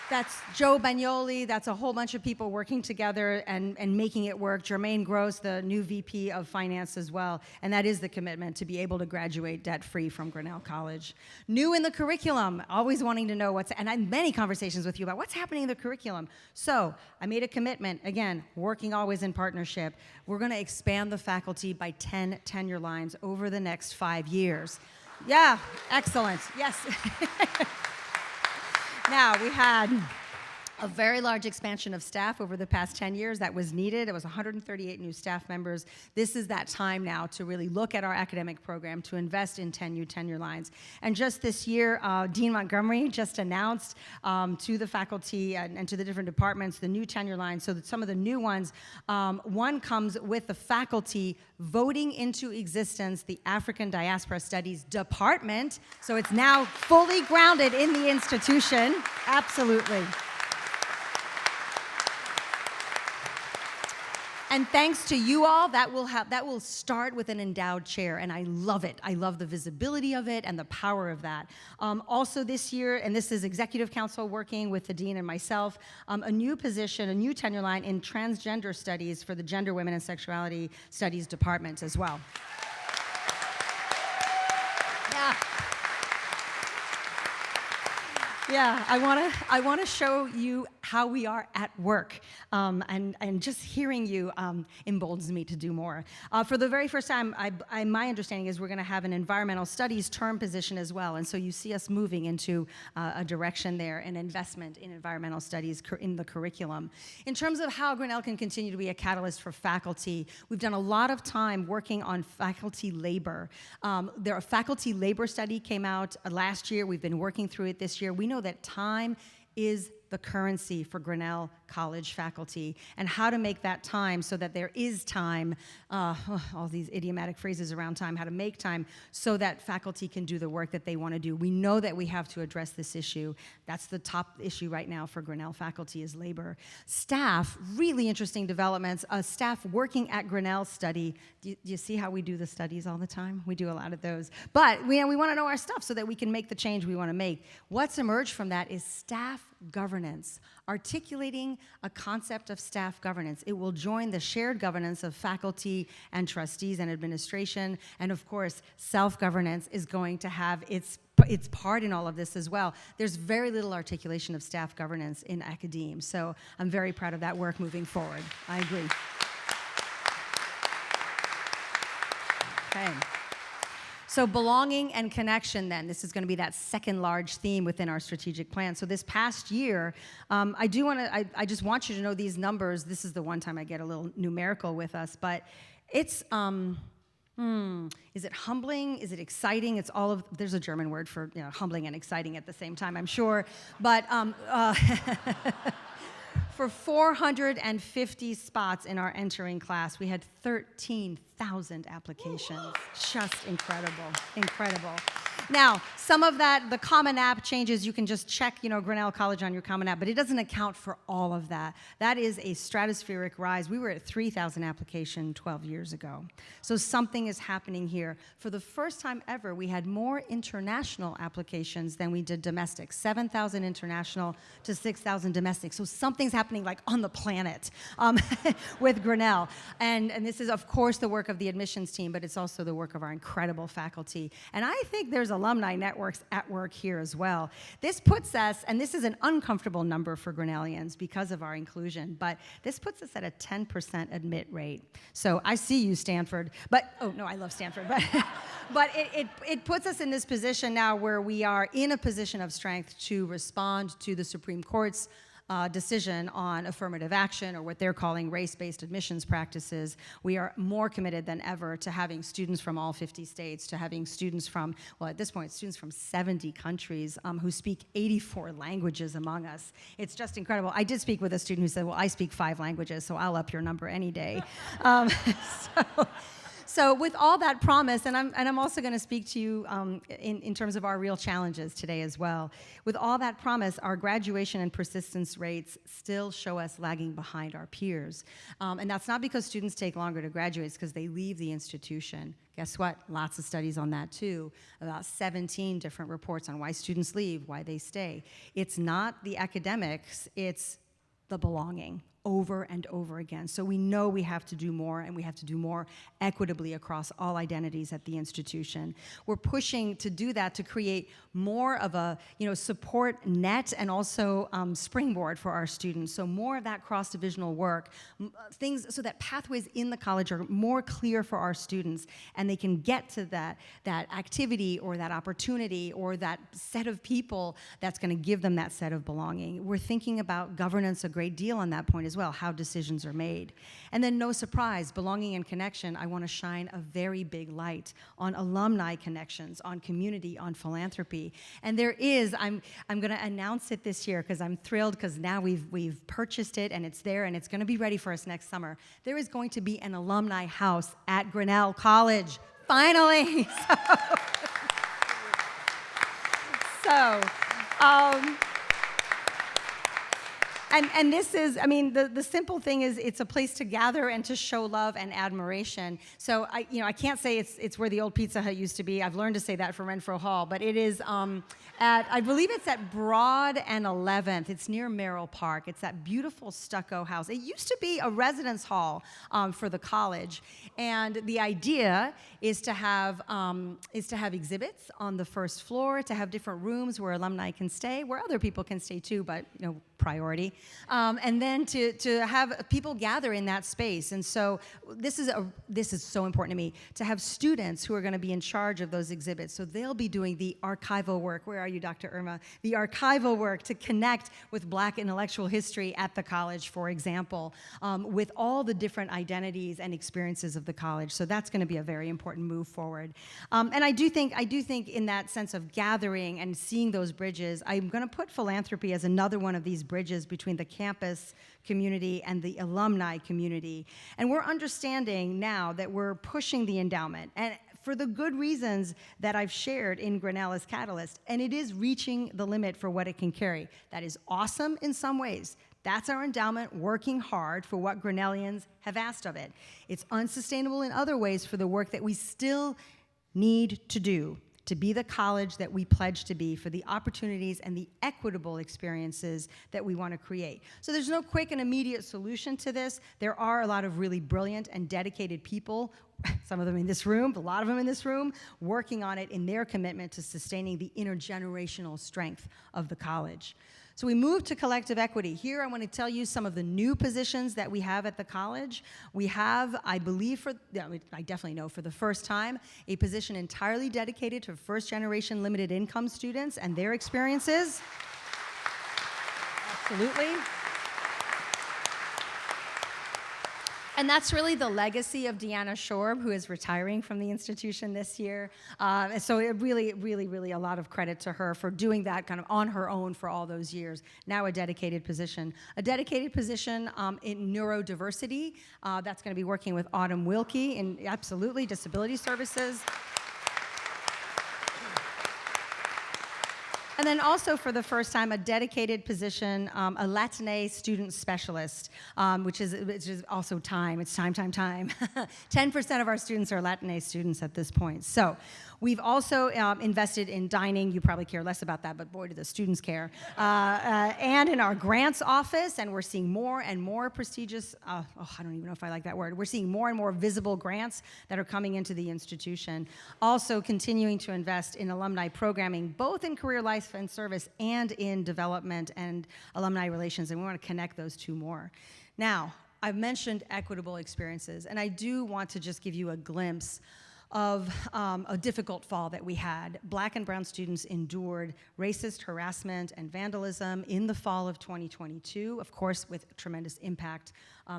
Speaker 8: That's Joe Bagnoli, that's a whole bunch of people working together and making it work. Jermaine Gross, the new VP of Finance as well. And that is the commitment, to be able to graduate debt-free from Grinnell College. New in the curriculum, always wanting to know and I had many conversations with you about what's happening in the curriculum. So I made a commitment, again, working always in partnership. We're gonna expand the faculty by 10 tenure lines over the next 5 years. Yeah, excellent, yes. Now, we had a very large expansion of staff over the past 10 years that was needed. It was 138 new staff members. This is that time now to really look at our academic program, to invest in 10 new tenure lines. And just this year, Dean Montgomery just announced to the faculty and to the different departments the new tenure lines, so that some of the new ones, one comes with the faculty voting into existence the African Diaspora Studies Department. So it's now fully grounded in the institution. Absolutely. And thanks to you all, that will start with an endowed chair, and I love it. I love the visibility of it and the power of that. Also this year, and this is Executive Council working with the Dean and myself, a new position, a new tenure line in transgender studies for the Gender, Women, and Sexuality Studies Department as well. Yeah, I want to show you how we are at work, and just hearing you emboldens me to do more. For the very first time, my understanding is we're going to have an environmental studies term position as well, and so you see us moving into a direction there, an investment in environmental studies in the curriculum. In terms of how Grinnell can continue to be a catalyst for faculty, we've done a lot of time working on faculty labor. A faculty labor study came out last year. We've been working through it this year. We know that time is the currency for Grinnell College faculty, and how to make that time so that there is time, all these idiomatic phrases around time, how to make time so that faculty can do the work that they want to do. We know that we have to address this issue. That's the top issue right now for Grinnell faculty, is labor. Staff, really interesting developments. Staff working at Grinnell study. Do you see how we do the studies all the time? We do a lot of those. But we want to know our stuff so that we can make the change we want to make. What's emerged from that is staff governance, articulating a concept of staff governance. It will join the shared governance of faculty and trustees and administration, and of course, self-governance is going to have its part in all of this as well. There's very little articulation of staff governance in academia, so I'm very proud of that work moving forward. I agree. Okay. So belonging and connection then, this is going to be that second large theme within our strategic plan. So this past year, I just want you to know these numbers. This is the one time I get a little numerical with us, but it's, is it humbling? Is it exciting? It's all of, there's a German word for humbling and exciting at the same time, I'm sure. But for 450 spots in our entering class, we had 13,000 applications. Just incredible, incredible. Now, some of that, the Common App changes, you can just check, Grinnell College on your Common App, but it doesn't account for all of that. That is a stratospheric rise. We were at 3,000 applications 12 years ago. So something is happening here. For the first time ever, we had more international applications than we did domestic. 7,000 international to 6,000 domestic. So something's happening like on the planet with Grinnell. And this is, of course, the work of the admissions team, but it's also the work of our incredible faculty. And I think there's alumni networks at work here as well. This puts us, and this is an uncomfortable number for Grinnellians because of our inclusion, but this puts us at a 10% admit rate. So I see you, Stanford, but, oh no, I love Stanford, but it puts us in this position now where we are in a position of strength to respond to the Supreme Court's decision on affirmative action, or what they're calling race-based admissions practices. We are more committed than ever to having students from all 50 states, to having students from, well, at this point, students from 70 countries who speak 84 languages among us. It's just incredible. I did speak with a student who said, well, I speak 5 languages, so I'll up your number any day. So with all that promise, and I'm also going to speak to you in terms of our real challenges today as well. With all that promise, our graduation and persistence rates still show us lagging behind our peers. And that's not because students take longer to graduate, it's because they leave the institution. Guess what? Lots of studies on that too. About 17 different reports on why students leave, why they stay. It's not the academics, it's the belonging. Over and over again. So we know we have to do more, and we have to do more equitably across all identities at the institution. We're pushing to do that, to create more of a support net and also springboard for our students. So more of that cross-divisional work, things so that pathways in the college are more clear for our students, and they can get to that activity or that opportunity or that set of people that's going to give them that set of belonging. We're thinking about governance a great deal on that point as well, how decisions are made. And then, no surprise, belonging and connection, I want to shine a very big light on alumni connections, on community, on philanthropy. And there is, I'm going to announce it this year because I'm thrilled, because now we've purchased it and it's there and it's going to be ready for us next summer. There is going to be an alumni house at Grinnell College, finally. And this is, the simple thing is it's a place to gather and to show love and admiration. So I can't say it's where the old Pizza Hut used to be. I've learned to say that for Renfro Hall, but it is I believe it's at Broad and 11th. It's near Merrill Park. It's that beautiful stucco house. It used to be a residence hall for the college, and the idea is to have exhibits on the first floor, to have different rooms where alumni can stay, where other people can stay too, but priority, and then to have people gather in that space. And so this is so important to me, to have students who are going to be in charge of those exhibits. So they'll be doing the archival work. Where are you, Dr. Irma? The archival work to connect with Black intellectual history at the college, for example, with all the different identities and experiences of the college. So that's going to be a very important move forward. And I do think in that sense of gathering and seeing those bridges, I'm going to put philanthropy as another one of these bridges between the campus community and the alumni community. And we're understanding now that we're pushing the endowment, and for the good reasons that I've shared in Grinnell as Catalyst, and it is reaching the limit for what it can carry. That is awesome in some ways. That's our endowment working hard for what Grinnellians have asked of it. It's unsustainable in other ways for the work that we still need to do to be the college that we pledge to be, for the opportunities and the equitable experiences that we want to create. So there's no quick and immediate solution to this. There are a lot of really brilliant and dedicated people, some of them in this room, a lot of them in this room, working on it in their commitment to sustaining the intergenerational strength of the college. So we move to collective equity. Here I want to tell you some of the new positions that we have at the college. We have, I definitely know for the first time, a position entirely dedicated to first-generation limited income students and their experiences. Absolutely. And that's really the legacy of Deanna Shorb, who is retiring from the institution this year. So it really a lot of credit to her for doing that kind of on her own for all those years. Now a dedicated position. A dedicated position in neurodiversity. That's going to be working with Autumn Wilkie in absolutely disability services. And then also for the first time, a dedicated position, a Latinx student specialist, which is also time. It's time. 10% of our students are Latinx students at this point. So we've also invested in dining. You probably care less about that, but boy, do the students care. And in our grants office, and we're seeing more and more prestigious, I don't even know if I like that word. We're seeing more and more visible grants that are coming into the institution. Also continuing to invest in alumni programming, both in career life and service and in development and alumni relations, and we want to connect those two more. Now, I've mentioned equitable experiences, and I do want to just give you a glimpse of a difficult fall that we had. Black and brown students endured racist harassment and vandalism in the fall of 2022, of course, with tremendous impact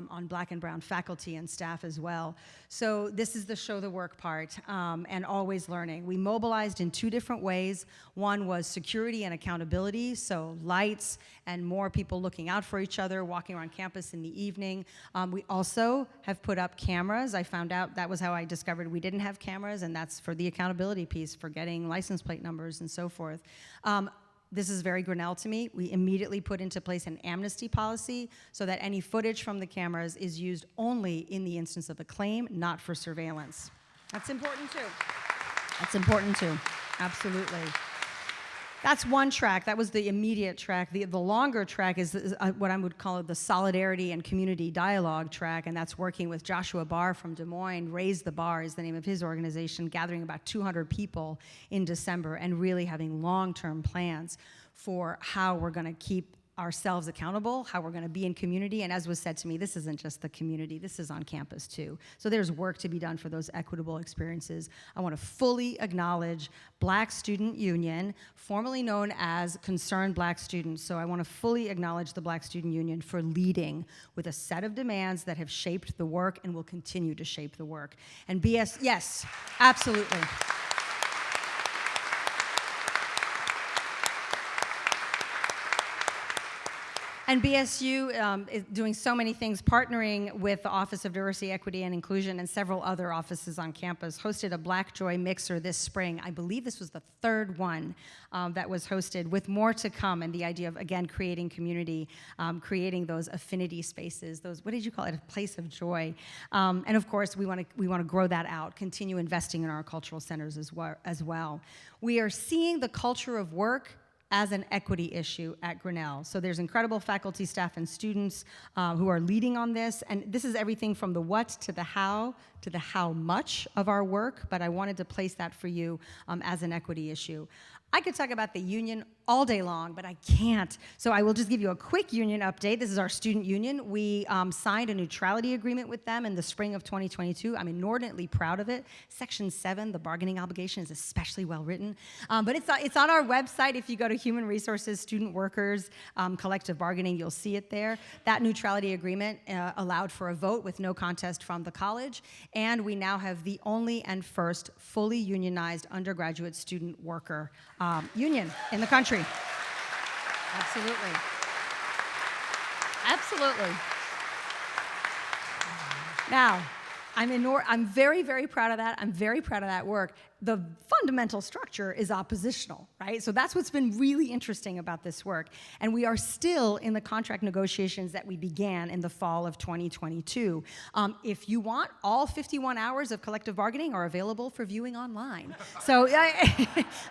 Speaker 8: on Black and brown faculty and staff as well. So this is the show the work part, and always learning. We mobilized in two different ways. One was security and accountability, so lights and more people looking out for each other, walking around campus in the evening. We also have put up cameras. I found out that was how I discovered we didn't have cameras, and that's for the accountability piece, for getting license plate numbers and so forth. This is very Grinnell to me. We immediately put into place an amnesty policy so that any footage from the cameras is used only in the instance of a claim, not for surveillance. That's important too. Absolutely. That's one track. That was the immediate track. The longer track is what I would call the solidarity and community dialogue track, and that's working with Joshua Barr from Des Moines. Raise the Bar is the name of his organization, gathering about 200 people in December and really having long-term plans for how we're going to keep ourselves accountable, how we're going to be in community. And as was said to me, this isn't just the community, this is on campus too. So there's work to be done for those equitable experiences. I want to fully acknowledge Black Student Union, formerly known as Concerned Black Students. So I want to fully acknowledge the Black Student Union for leading with a set of demands that have shaped the work and will continue to shape the work. And yes, absolutely. And BSU is doing so many things, partnering with the Office of Diversity, Equity, and Inclusion and several other offices on campus, hosted a Black Joy Mixer this spring. I believe this was the third one that was hosted, with more to come, and the idea of, again, creating community, creating those affinity spaces, those, what did you call it, a place of joy. And of course, we want to grow that out, continue investing in our cultural centers as well. We are seeing the culture of work as an equity issue at Grinnell. So there's incredible faculty, staff, and students who are leading on this, and this is everything from the what to the how much of our work, but I wanted to place that for you as an equity issue. I could talk about the union all day long, but I can't. So I will just give you a quick union update. This is our student union. We signed a neutrality agreement with them in the spring of 2022. I'm inordinately proud of it. Section 7, the bargaining obligation, is especially well written. But it's on our website. If you go to Human Resources, Student Workers, Collective Bargaining, you'll see it there. That neutrality agreement allowed for a vote with no contest from the college, and we now have the only and first fully unionized undergraduate student worker union in the country. Absolutely. Now, I'm very, very proud of that. I'm very proud of that work. The fundamental structure is oppositional, right? So that's what's been really interesting about this work. And we are still in the contract negotiations that we began in the fall of 2022. If you want, all 51 hours of collective bargaining are available for viewing online. So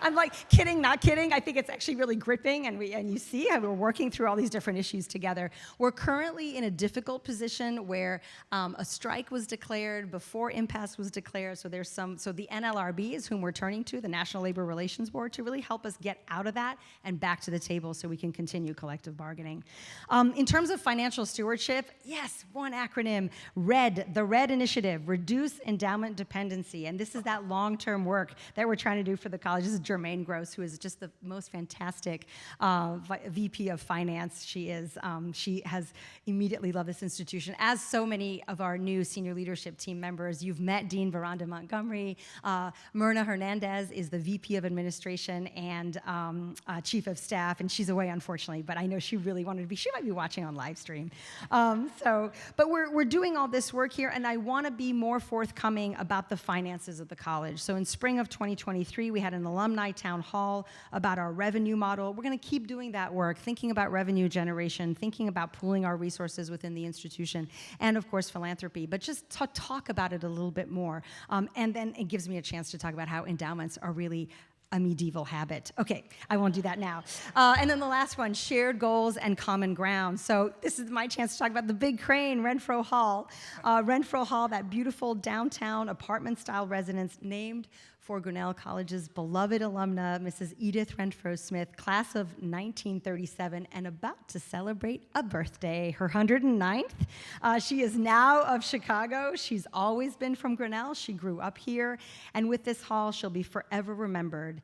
Speaker 8: I'm like, kidding, not kidding. I think it's actually really gripping, and you see how we're working through all these different issues together. We're currently in a difficult position where a strike was declared before impasse was declared. So the NLRB is whom we're turning to, the National Labor Relations Board, to really help us get out of that and back to the table so we can continue collective bargaining. In terms of financial stewardship, yes, one acronym, RED, the RED Initiative, Reduce Endowment Dependency. And this is that long-term work that we're trying to do for the college. This is Jermaine Gross, who is just the most fantastic VP of Finance. She has immediately loved this institution, as so many of our new senior leadership team members. You've met Dean Veranda Montgomery, Myrna Hernandez is the VP of Administration and Chief of Staff, and she's away, unfortunately, but I know she really wanted to be. She might be watching on live stream. But we're doing all this work here, and I want to be more forthcoming about the finances of the college. So in spring of 2023, we had an alumni town hall about our revenue model. We're going to keep doing that work, thinking about revenue generation, thinking about pooling our resources within the institution, and of course, philanthropy, but just to talk about it a little bit more. And then it gives me a chance to talk about how endowments are really a medieval habit. Okay, I won't do that now. And then the last one, shared goals and common ground. So this is my chance to talk about the big crane, Renfro Hall. Renfro Hall, that beautiful downtown apartment-style residence named for Grinnell College's beloved alumna, Mrs. Edith Renfro Smith, class of 1937, and about to celebrate a birthday, her 109th. She is now of Chicago. She's always been from Grinnell. She grew up here. And with this hall, she'll be forever remembered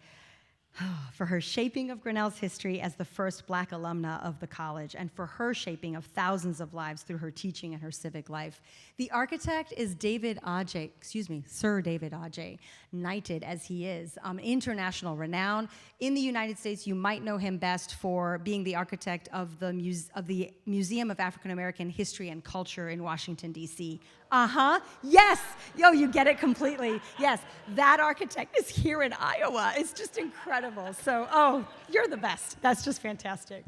Speaker 8: for her shaping of Grinnell's history as the first Black alumna of the college, and for her shaping of thousands of lives through her teaching and her civic life. The architect is Sir David Ajay, knighted as he is, international renown. In the United States, you might know him best for being the architect of the Museum of African American History and Culture in Washington, D.C. Yes! Yo, you get it completely. Yes, that architect is here in Iowa. It's just incredible. So, you're the best. That's just fantastic.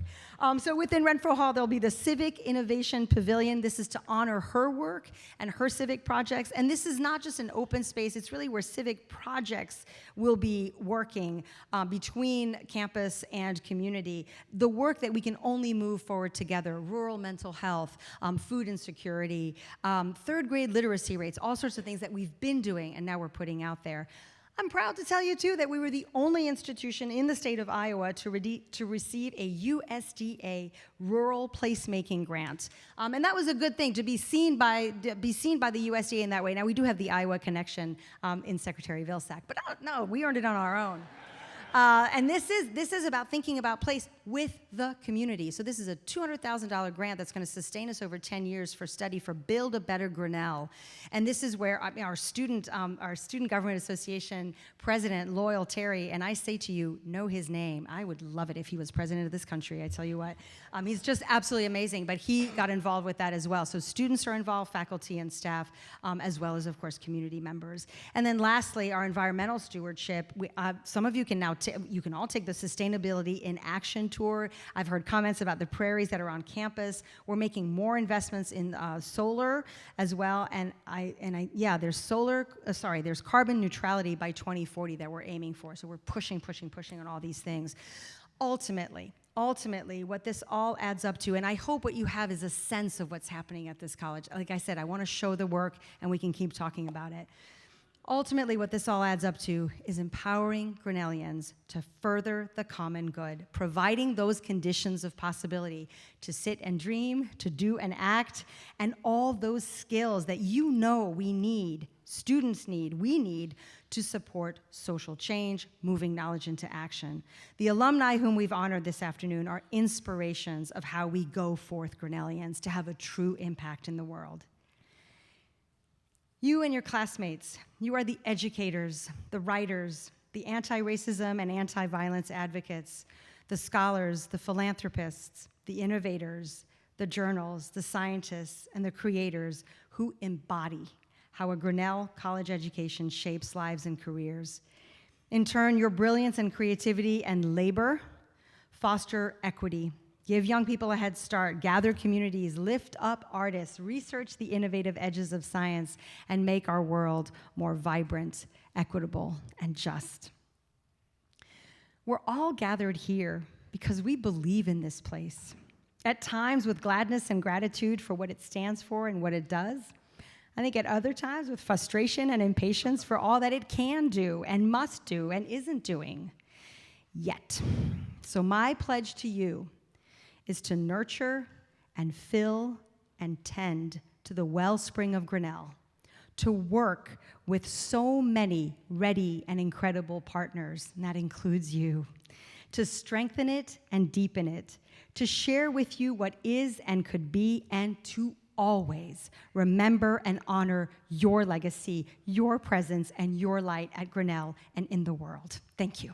Speaker 8: So within Renfro Hall, there'll be the Civic Innovation Pavilion. This is to honor her work and her civic projects. And this is not just an open space. It's really where civic projects will be working between campus and community. The work that we can only move forward together, rural mental health, food insecurity, third grade literacy rates, all sorts of things that we've been doing and now we're putting out there. I'm proud to tell you, too, that we were the only institution in the state of Iowa to receive a USDA rural placemaking grant. And that was a good thing, to be seen by the USDA in that way. Now, we do have the Iowa connection in Secretary Vilsack, but no, we earned it on our own. And this is about thinking about place with the community. So this is a $200,000 grant that's going to sustain us over 10 years for study for Build a Better Grinnell. And this is where our Student Government Association president, Loyal Terry, and I say to you, know his name. I would love it if he was president of this country, I tell you what. He's just absolutely amazing, but he got involved with that as well. So students are involved, faculty and staff, as well as, of course, community members. And then lastly, our environmental stewardship. Some of you can now you can all take the Sustainability in Action tour. I've heard comments about the prairies that are on campus. We're making more investments in solar as well, there's carbon neutrality by 2040 that we're aiming for. So we're pushing on all these things. Ultimately, what this all adds up to, and I hope what you have is a sense of what's happening at this college. Like I said, I want to show the work, and we can keep talking about it. Ultimately, what this all adds up to is empowering Grinnellians to further the common good, providing those conditions of possibility to sit and dream, to do and act, and all those skills that you know we need, students need, we need to support social change, moving knowledge into action. The alumni whom we've honored this afternoon are inspirations of how we go forth, Grinnellians, to have a true impact in the world. You and your classmates, you are the educators, the writers, the anti-racism and anti-violence advocates, the scholars, the philanthropists, the innovators, the journals, the scientists, and the creators who embody how a Grinnell college education shapes lives and careers. In turn, your brilliance and creativity and labor foster equity. Give young people a head start, gather communities, lift up artists, research the innovative edges of science, and make our world more vibrant, equitable, and just. We're all gathered here because we believe in this place, at times with gladness and gratitude for what it stands for and what it does. I think at other times with frustration and impatience for all that it can do and must do and isn't doing yet. So my pledge to you is to nurture and fill and tend to the wellspring of Grinnell, to work with so many ready and incredible partners, and that includes you, to strengthen it and deepen it, to share with you what is and could be, and to always remember and honor your legacy, your presence, and your light at Grinnell and in the world. Thank you.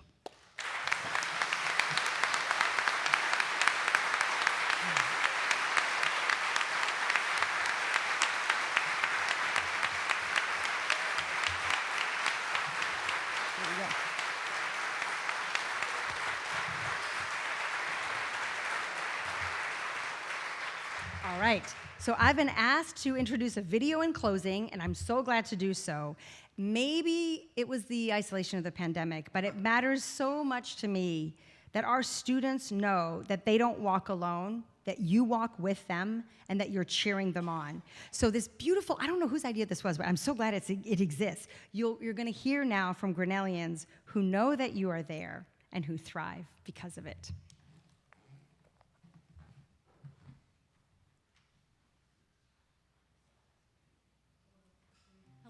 Speaker 8: All right, so I've been asked to introduce a video in closing, and I'm so glad to do so. Maybe it was the isolation of the pandemic, but it matters so much to me that our students know that they don't walk alone, that you walk with them, and that you're cheering them on. So this beautiful, I don't know whose idea this was, but I'm so glad it exists. You're gonna hear now from Grinnellians who know that you are there and who thrive because of it.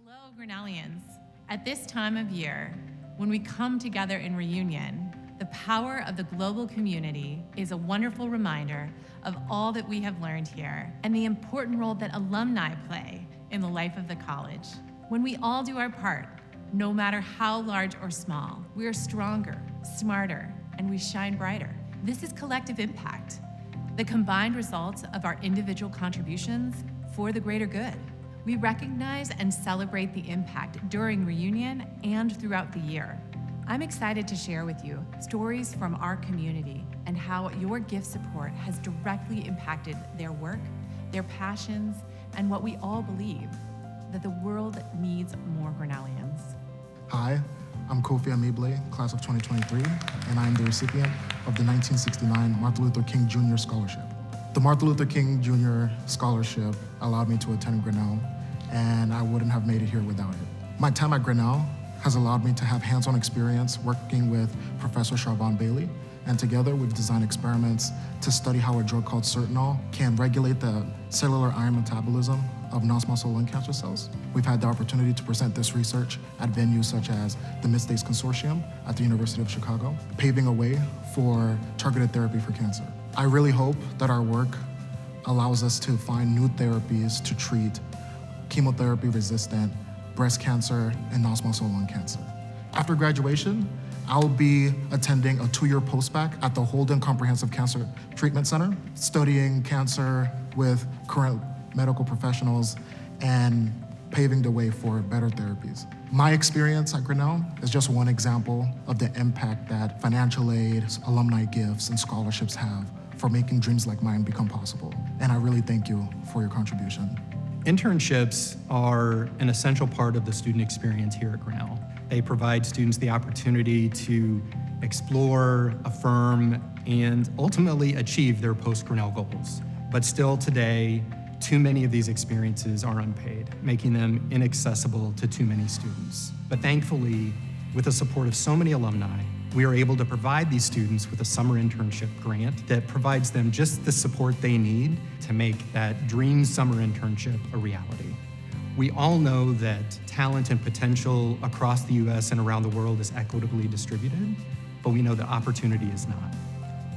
Speaker 9: Hello, Grinnellians. At this time of year, when we come together in reunion, the power of the global community is a wonderful reminder of all that we have learned here and the important role that alumni play in the life of the college. When we all do our part, no matter how large or small, we are stronger, smarter, and we shine brighter. This is collective impact, the combined results of our individual contributions for the greater good. We recognize and celebrate the impact during reunion and throughout the year. I'm excited to share with you stories from our community and how your gift support has directly impacted their work, their passions, and what we all believe, that the world needs more Grinnellians.
Speaker 10: Hi, I'm Kofi Amible, class of 2023, and I am the recipient of the 1969 Martin Luther King Jr. Scholarship. The Martin Luther King Jr. Scholarship allowed me to attend Grinnell, and I wouldn't have made it here without it. My time at Grinnell has allowed me to have hands-on experience working with Professor Charvon Bailey, and together we've designed experiments to study how a drug called Sertanol can regulate the cellular iron metabolism of non-small cell lung cancer cells. We've had the opportunity to present this research at venues such as the Mid-States Consortium at the University of Chicago, paving a way for targeted therapy for cancer. I really hope that our work allows us to find new therapies to treat chemotherapy-resistant breast cancer and non-small cell lung cancer. After graduation, I'll be attending a 2-year post-bac at the Holden Comprehensive Cancer Treatment Center, studying cancer with current medical professionals and paving the way for better therapies. My experience at Grinnell is just one example of the impact that financial aid, alumni gifts, and scholarships have for making dreams like mine become possible. And I really thank you for your contribution.
Speaker 11: Internships are an essential part of the student experience here at Grinnell. They provide students the opportunity to explore, affirm, and ultimately achieve their post-Grinnell goals. But still today, too many of these experiences are unpaid, making them inaccessible to too many students. But thankfully, with the support of so many alumni, we are able to provide these students with a summer internship grant that provides them just the support they need to make that dream summer internship a reality. We all know that talent and potential across the US and around the world is equitably distributed, but we know that opportunity is not.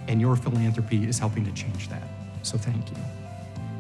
Speaker 11: And your philanthropy is helping to change that. So thank you.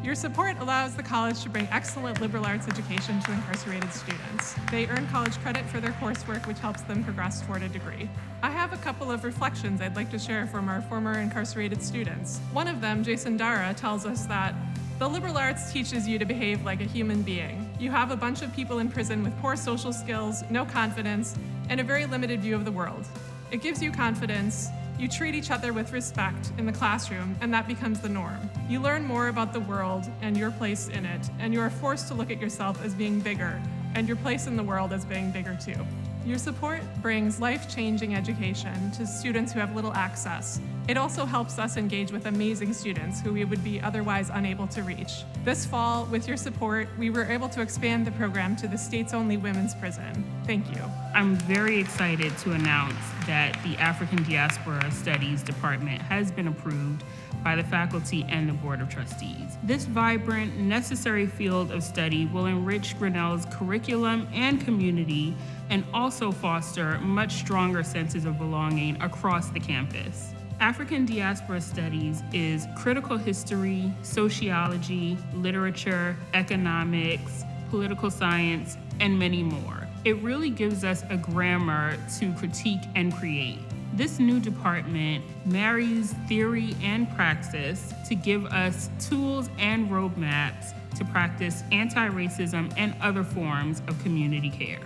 Speaker 12: Your support allows the college to bring excellent liberal arts education to incarcerated students. They earn college credit for their coursework, which helps them progress toward a degree. I have a couple of reflections I'd like to share from our former incarcerated students. One of them, Jason Dara, tells us that the liberal arts teaches you to behave like a human being. You have a bunch of people in prison with poor social skills, no confidence, and a very limited view of the world. It gives you confidence. You treat each other with respect in the classroom, and that becomes the norm. You learn more about the world and your place in it, and you are forced to look at yourself as being bigger, and your place in the world as being bigger too. Your support brings life-changing education to students who have little access. It also helps us engage with amazing students who we would be otherwise unable to reach. This fall, with your support, we were able to expand the program to the state's only women's prison. Thank you.
Speaker 13: I'm very excited to announce that the African Diaspora Studies Department has been approved by the faculty and the Board of Trustees. This vibrant, necessary field of study will enrich Grinnell's curriculum and community and also foster much stronger senses of belonging across the campus. African Diaspora Studies is critical history, sociology, literature, economics, political science, and many more. It really gives us a grammar to critique and create. This new department marries theory and praxis to give us tools and roadmaps to practice anti-racism and other forms of community care.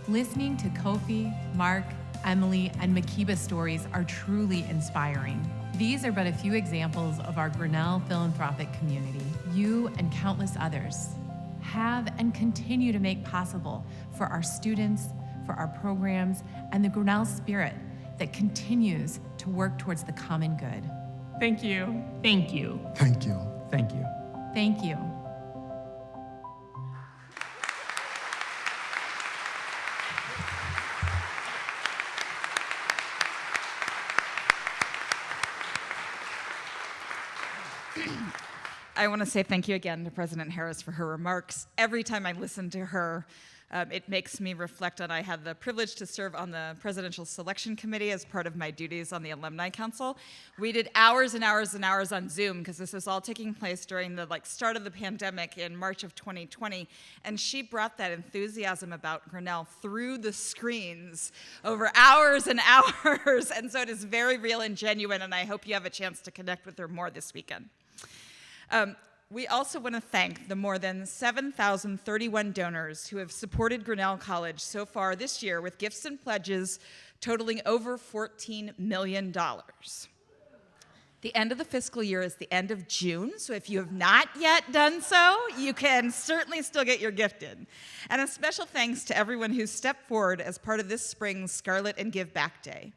Speaker 9: Listening to Kofi, Mark, Emily, and Makiba's stories are truly inspiring. These are but a few examples of our Grinnell philanthropic community. You and countless others have and continue to make possible for our students, for our programs, and the Grinnell spirit that continues to work towards the common good.
Speaker 12: Thank you.
Speaker 13: Thank you.
Speaker 10: Thank you.
Speaker 11: Thank you.
Speaker 9: Thank you.
Speaker 1: I want to say thank you again to President Harris for her remarks. Every time I listen to her, it makes me reflect on I had the privilege to serve on the Presidential Selection Committee as part of my duties on the Alumni Council. We did hours and hours and hours on Zoom because this was all taking place during the start of the pandemic in March of 2020, and she brought that enthusiasm about Grinnell through the screens over hours and hours, and so it is very real and genuine, and I hope you have a chance to connect with her more this weekend. We also want to thank the more than 7,031 donors who have supported Grinnell College so far this year with gifts and pledges totaling over $14 million. The end of the fiscal year is the end of June, so if you have not yet done so, you can certainly still get your gift in. And a special thanks to everyone who stepped forward as part of this spring's Scarlet and Give Back Day.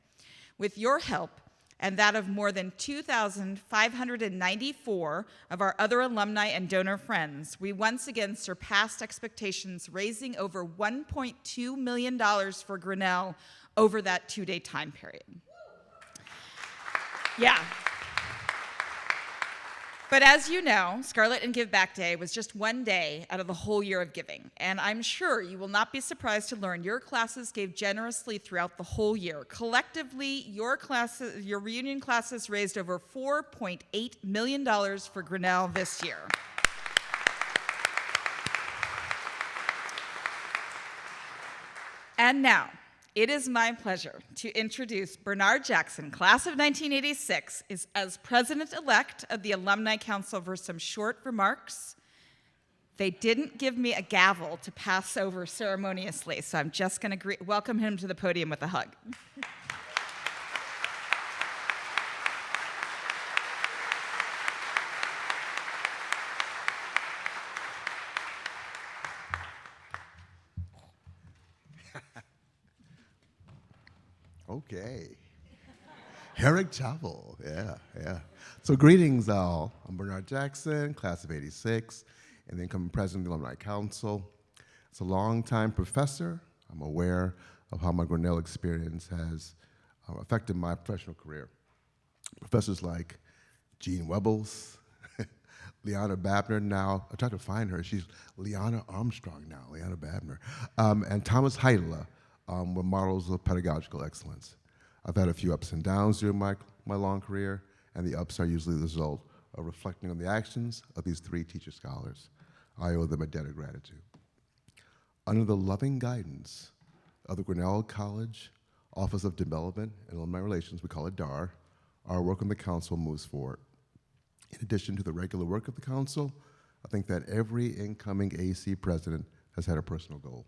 Speaker 1: With your help, and that of more than 2,594 of our other alumni and donor friends, we once again surpassed expectations, raising over $1.2 million for Grinnell over that 2-day time period. Yeah. But as you know, Scarlet and Give Back Day was just one day out of the whole year of giving. And I'm sure you will not be surprised to learn your classes gave generously throughout the whole year. Collectively, your reunion classes raised over $4.8 million for Grinnell this year. And now, it is my pleasure to introduce Bernard Jackson, class of 1986, as president-elect of the Alumni Council for some short remarks. They didn't give me a gavel to pass over ceremoniously, so I'm just going to welcome him to the podium with a hug.
Speaker 14: Okay. Herrick Chapel, yeah. So greetings all. I'm Bernard Jackson, class of 86, and then incoming president of the Alumni Council. As a longtime professor, I'm aware of how my Grinnell experience has affected my professional career. Professors like Jean Webbles, Liana Babner now, I tried to find her, she's Liana Armstrong now, Liana Babner, and Thomas Heidler, were models of pedagogical excellence. I've had a few ups and downs during my long career, and the ups are usually the result of reflecting on the actions of these three teacher scholars. I owe them a debt of gratitude. Under the loving guidance of the Grinnell College Office of Development and Alumni Relations, we call it DAR, our work on the council moves forward. In addition to the regular work of the council, I think that every incoming AC president has had a personal goal.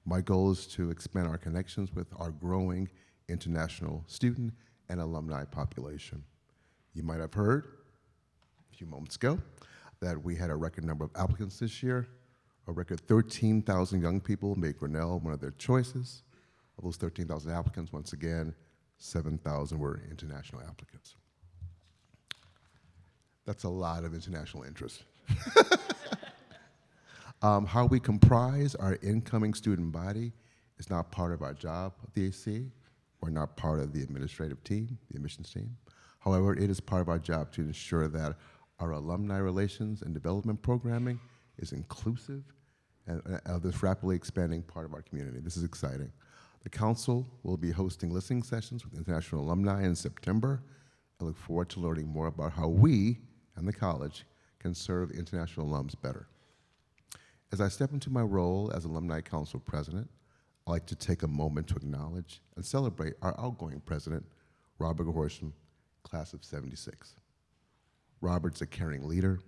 Speaker 14: My goal is to expand our connections with our growing international student and alumni population. You might have heard a few moments ago that we had a record number of applicants this year. A record 13,000 young people made Grinnell one of their choices. Of those 13,000 applicants, once again, 7,000 were international applicants. That's a lot of international interest. How we comprise our incoming student body is not part of our job at the AC. We're not part of the administrative team, the admissions team. However, it is part of our job to ensure that our alumni relations and development programming is inclusive and of this rapidly expanding part of our community. This is exciting. The council will be hosting listening sessions with international alumni in September, I look forward to learning more about how we and the college can serve international alums better. As I step into my role as Alumni Council President, I'd like to take a moment to acknowledge and celebrate our outgoing president, Robert Horsham, class of '76. Robert's a caring leader,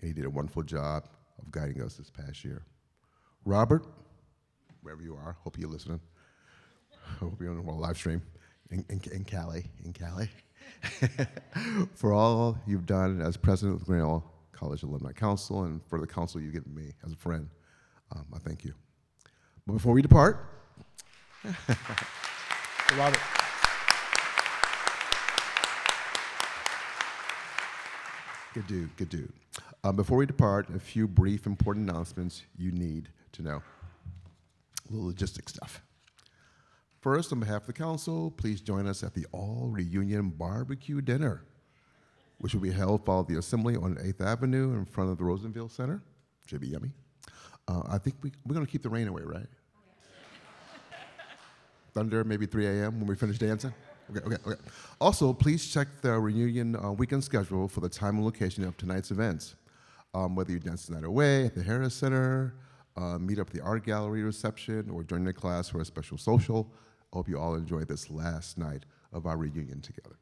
Speaker 14: and he did a wonderful job of guiding us this past year. Robert, wherever you are, hope you're listening. I hope you're on the live stream in Cali. For all you've done as president of the Grinnell College Alumni Council and for the counsel you've given me as a friend, I thank you. But before we depart, Robert. Good dude. Before we depart, a few brief important announcements you need to know. A little logistic stuff. First, on behalf of the council, please join us at the all-reunion barbecue dinner, which will be held following the assembly on 8th Avenue in front of the Rosenville Center. Should be yummy. I think we're going to keep the rain away, right? Thunder, maybe 3 a.m. when we finish dancing? Okay. Also, please check the reunion weekend schedule for the time and location of tonight's events. Whether you dance the night away at the Harris Center, meet up at the art gallery reception, or join the class for a special social, I hope you all enjoy this last night of our reunion together.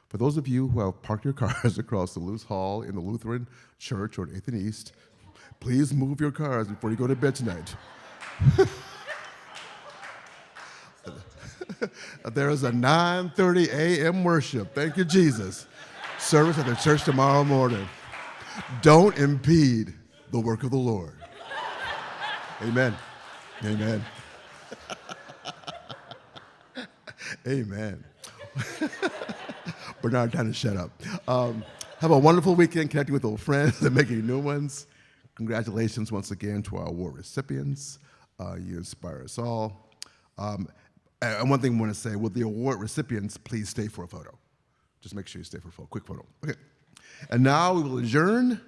Speaker 14: For those of you who have parked your cars across the loose hall in the Lutheran Church on 8th and East, please move your cars before you go to bed tonight. There is a 9:30 a.m. worship, thank you, Jesus, service at the church tomorrow morning. Don't impede the work of the Lord. Amen. Amen. Amen. Bernard, time to shut up. Have a wonderful weekend connecting with old friends and making new ones. Congratulations once again to our award recipients. You inspire us all. And one thing I want to say, with the award recipients, please stay for a photo. Just make sure you stay for a quick photo. Okay. And now we will adjourn.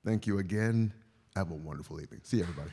Speaker 14: Thank you again. Have a wonderful evening. See you, everybody.